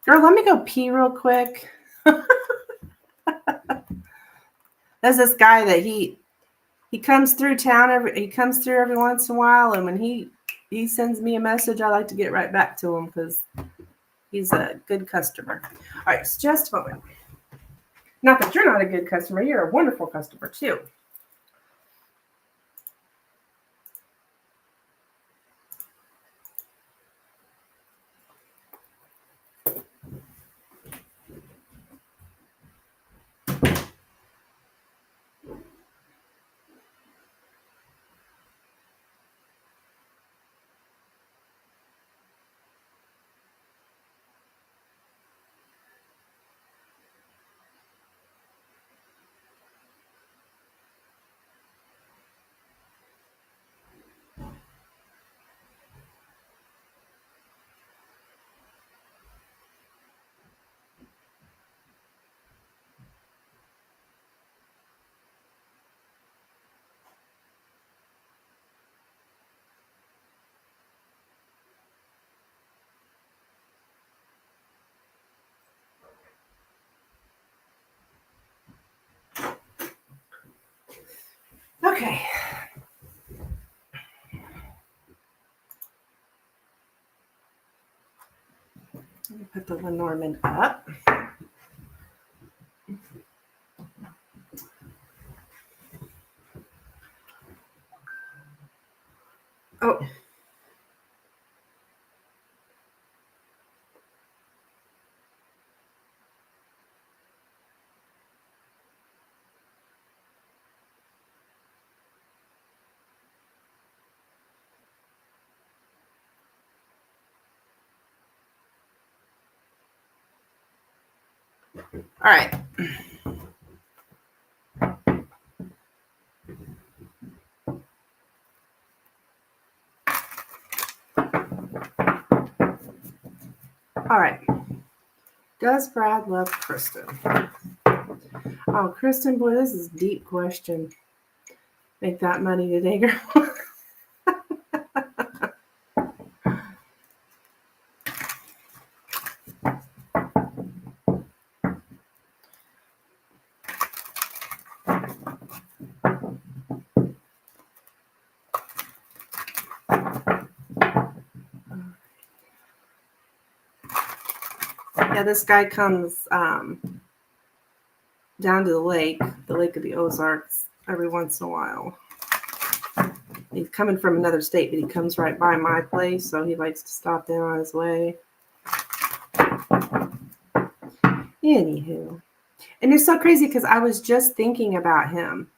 Girl, let me go pee real quick. There's this guy that he comes through town every once in a while, and when he sends me a message, I like to get right back to him because he's a good customer. All right, so just a moment. Not that you're not a good customer, you're a wonderful customer too. Okay. Let me put the Lenormand up. Oh. All right. All right. Does Brad love Kristen? Oh, Kristen, boy, this is a deep question. Make that money today, girl. Yeah, this guy comes down to the lake of the Ozarks, every once in a while. He's coming from another state, but he comes right by my place, so he likes to stop there on his way. Anywho. And it's so crazy because I was just thinking about him.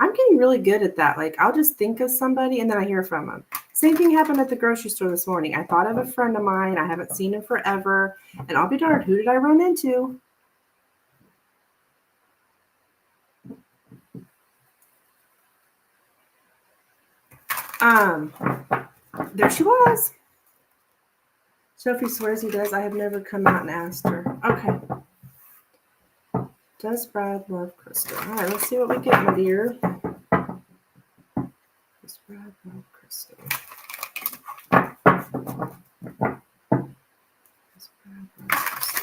I'm getting really good at that. Like, I'll just think of somebody and then I hear from them. Same thing happened at the grocery store this morning. I thought of a friend of mine. I haven't seen him forever. And I'll be darned, who did I run into? There she was. Sophie swears he does. I have never come out and asked her. Okay. Does Brad love Crystal? All right, let's see what we get, my dear. Does Brad love Crystal? Does Brad love Crystal?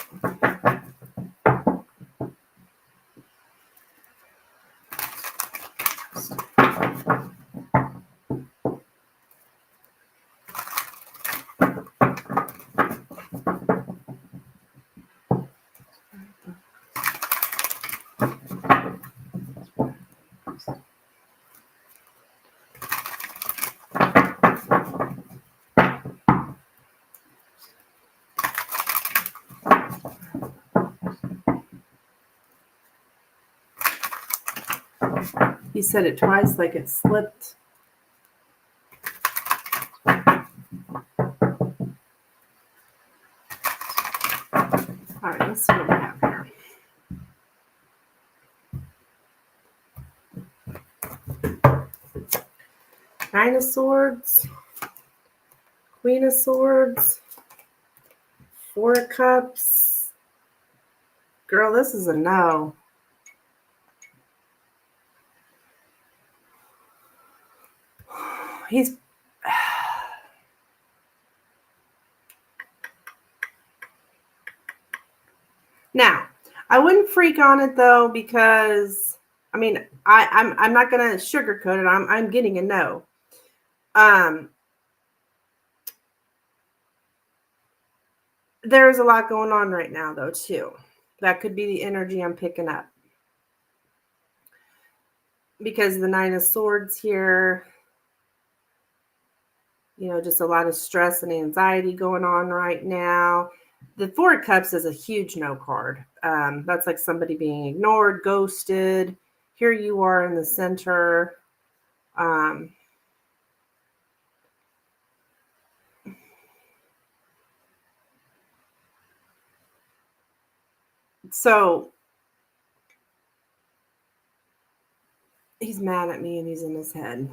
He said it twice like it slipped. All right, let's see what we have here. Nine of Swords, Queen of Swords, Four of Cups. Girl, this is a no. He's... Now, I wouldn't freak on it though, because I mean, I'm not gonna sugarcoat it. I'm getting a no. There's a lot going on right now though too. That could be the energy I'm picking up, because the Nine of Swords here, you know, just a lot of stress and anxiety going on right now. The Four of Cups is a huge no card. That's like somebody being ignored, ghosted. Here you are in the center. So he's mad at me and he's in his head.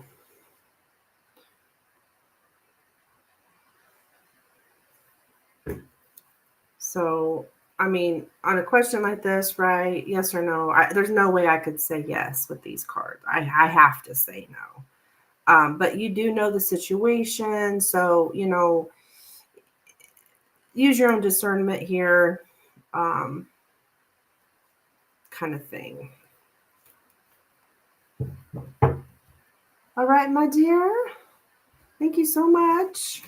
So, I mean, on a question like this, right? Yes or no? There's no way I could say yes with these cards. I have to say no. But you do know the situation. So, you know, use your own discernment here, kind of thing. All right, my dear. Thank you so much.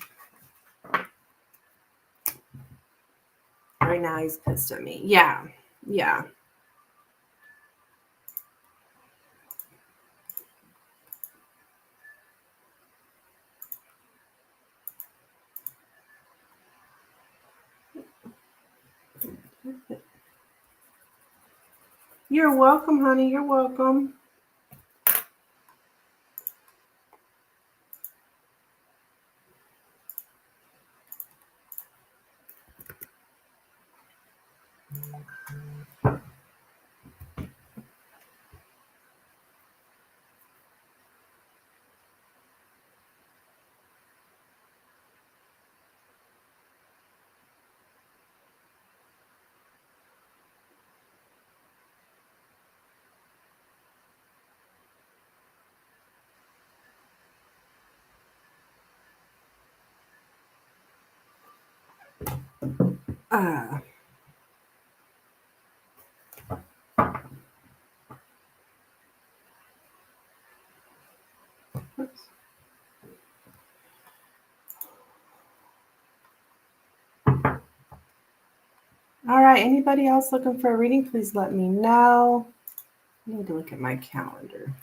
Right now he's pissed at me. Yeah. Yeah. You're welcome, honey. You're welcome. Oops. All right, anybody else looking for a reading, please let me know. I need to look at my calendar.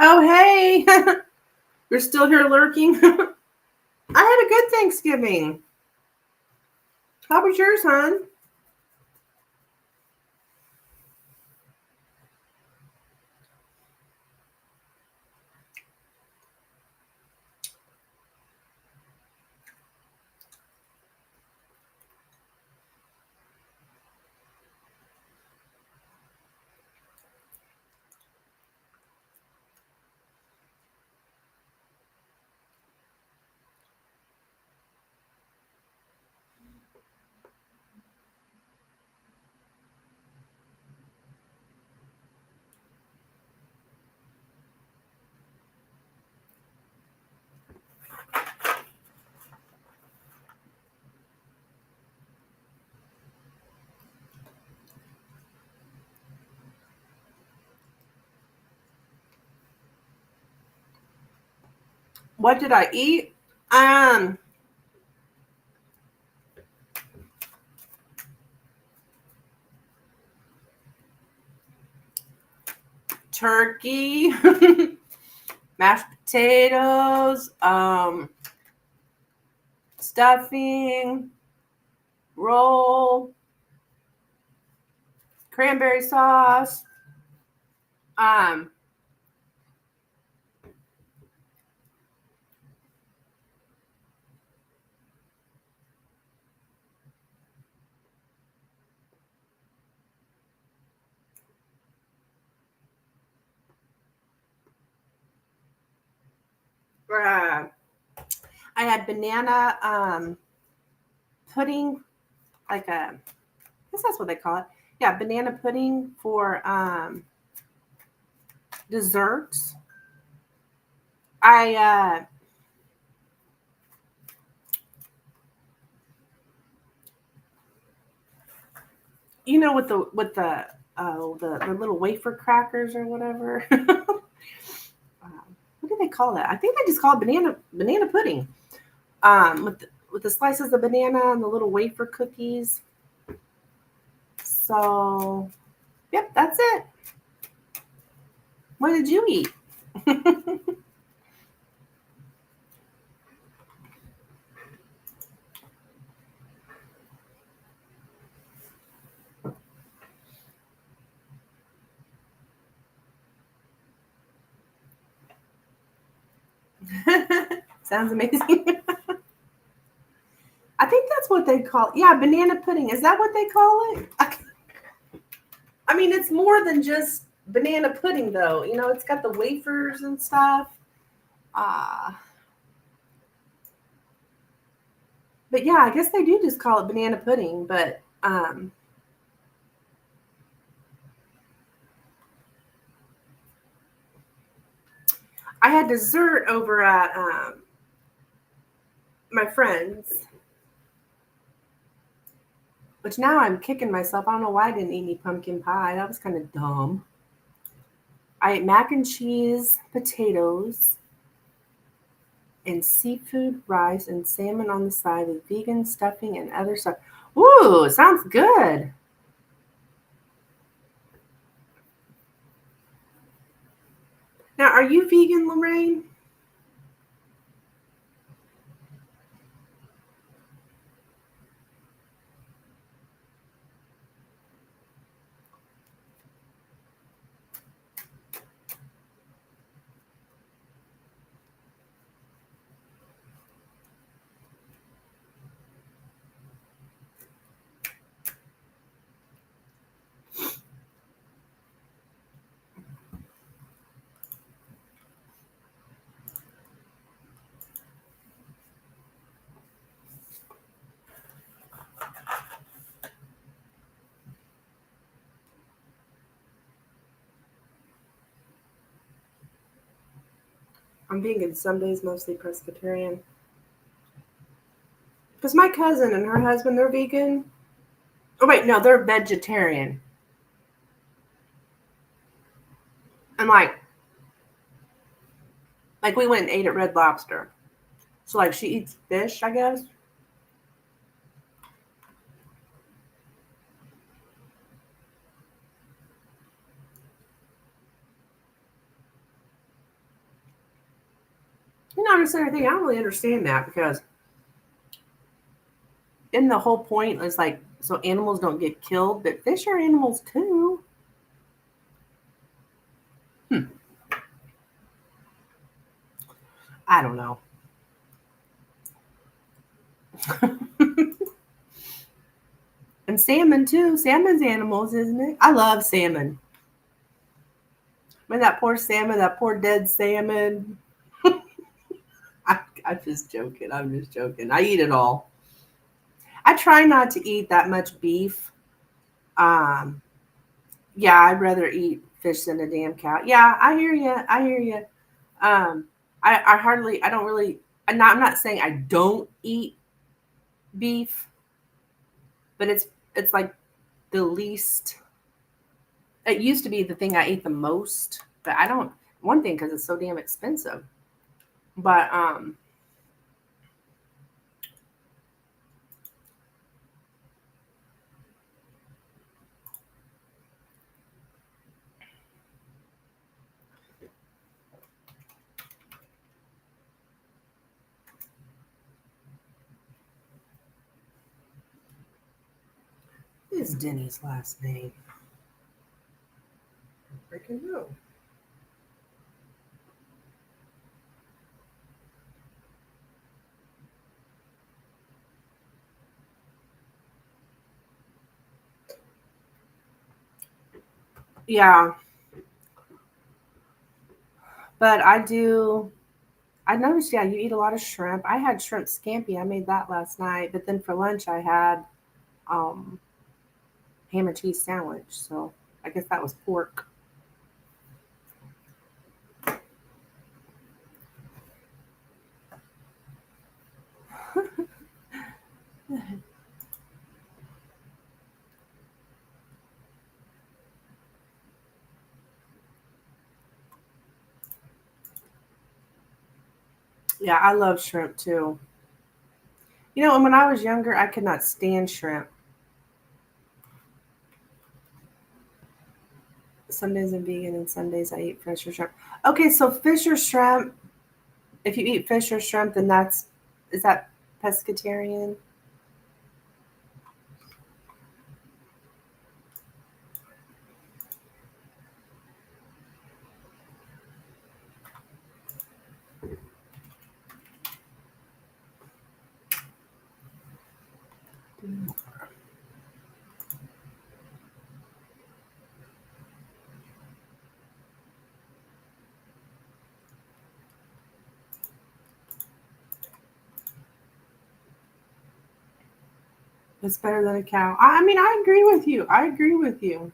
Oh, hey, you're still here lurking? I had a good Thanksgiving. How was yours, hon? What did I eat? Turkey, mashed potatoes, stuffing, roll, cranberry sauce. Um, I had banana pudding, like I guess that's what they call it. Yeah, banana pudding for desserts. I with the little wafer crackers or whatever. What do they call that? I think they just call it banana pudding. With the slices of banana and the little wafer cookies. So, yep, that's it. What did you eat? Sounds amazing. I think that's what they call it. Yeah, banana pudding. Is that what they call it? I mean, it's more than just banana pudding, though. You know, it's got the wafers and stuff. Uh, but yeah, I guess they do just call it banana pudding. But I had dessert over at my friend's, which now I'm kicking myself. I don't know why I didn't eat any pumpkin pie. That was kind of dumb. I ate mac and cheese, potatoes, and seafood rice and salmon on the side with vegan stuffing and other stuff. Ooh, sounds good. Now, are you vegan, Lorraine? I'm vegan some days, mostly pescatarian. Because my cousin and her husband, they're vegan. Oh, wait, no, they're vegetarian. And like we went and ate at Red Lobster. So, like, she eats fish, I guess. You know, I don't really understand that because in the whole point is like, so animals don't get killed, but fish are animals too. Hmm, I don't know. And salmon too. Salmon's animals, isn't it? I love salmon. I mean, that poor salmon, that poor dead salmon. I'm just joking. I'm just joking. I eat it all. I try not to eat that much beef. Um, yeah, I'd rather eat fish than a damn cow. Yeah, I hear you. I hear you. I don't really. I'm not saying I don't eat beef, but it's like the least. It used to be the thing I ate the most, but I don't. One thing because it's so damn expensive. But what is Denny's last name? I freaking know. Yeah, but I do. I noticed, yeah, you eat a lot of shrimp. I had shrimp scampi. I made that last night, but then for lunch I had um, ham and cheese sandwich. So I guess that was pork. Yeah, I love shrimp too. You know, and when I was younger, I could not stand shrimp. Sundays I'm vegan and Sundays I eat fish or shrimp. Okay, so fish or shrimp, if you eat fish or shrimp, then is that pescatarian? It's better than a cow. I mean, I agree with you. I agree with you.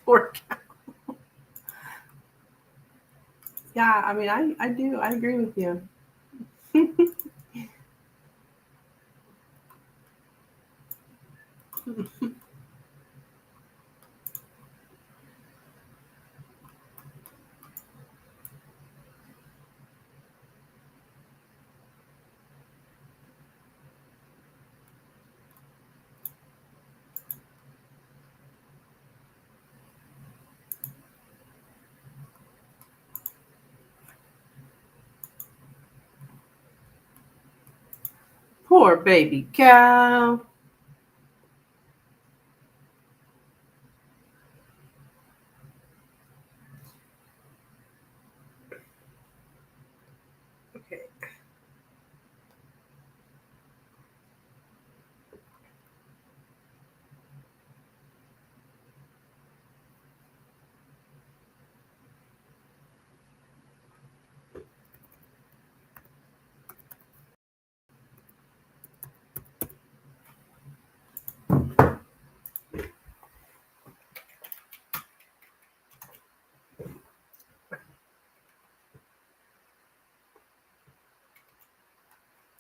Poor cow. Yeah, I mean, I do. I agree with you. Poor baby cow. Okay.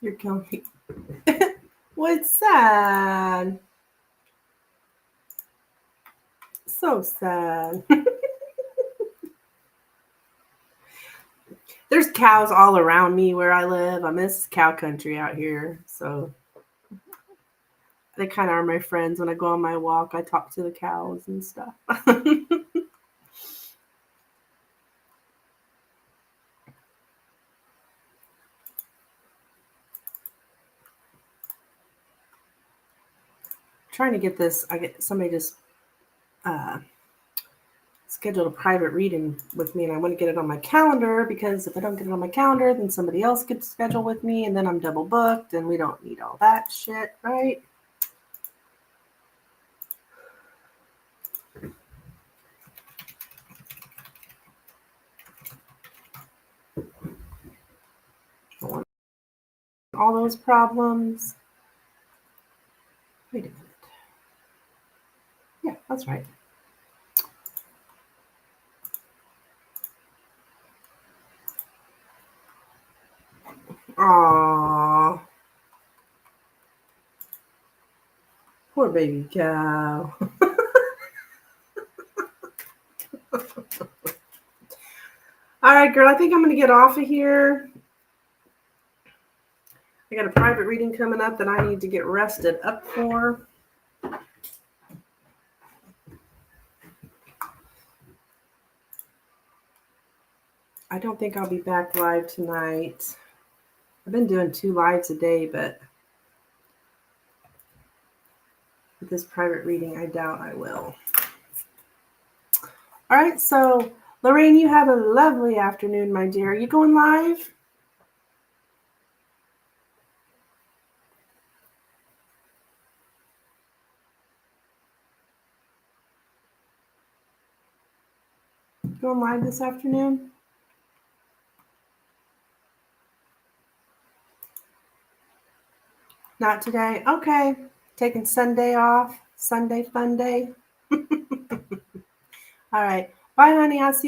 You're killing me. What's sad? So sad. There's cows all around me where I live. I miss cow country out here. So they kind of are my friends. When I go on my walk, I talk to the cows and stuff. Trying to get this. Somebody just uh, scheduled a private reading with me, and I want to get it on my calendar because if I don't get it on my calendar, then somebody else gets scheduled with me, and then I'm double booked, and we don't need all that shit, right? I want all those problems. Wait a minute. Yeah, that's right. Aww. Poor baby cow. All right, girl, I think I'm going to get off of here. I got a private reading coming up that I need to get rested up for. I don't think I'll be back live tonight. I've been doing 2 lives a day, but with this private reading, I doubt I will. All right, so Lorraine, you have a lovely afternoon, my dear. Are you going live? Going live this afternoon? Not today? Okay. Taking Sunday off. Sunday fun day. All right. Bye, honey. I'll see you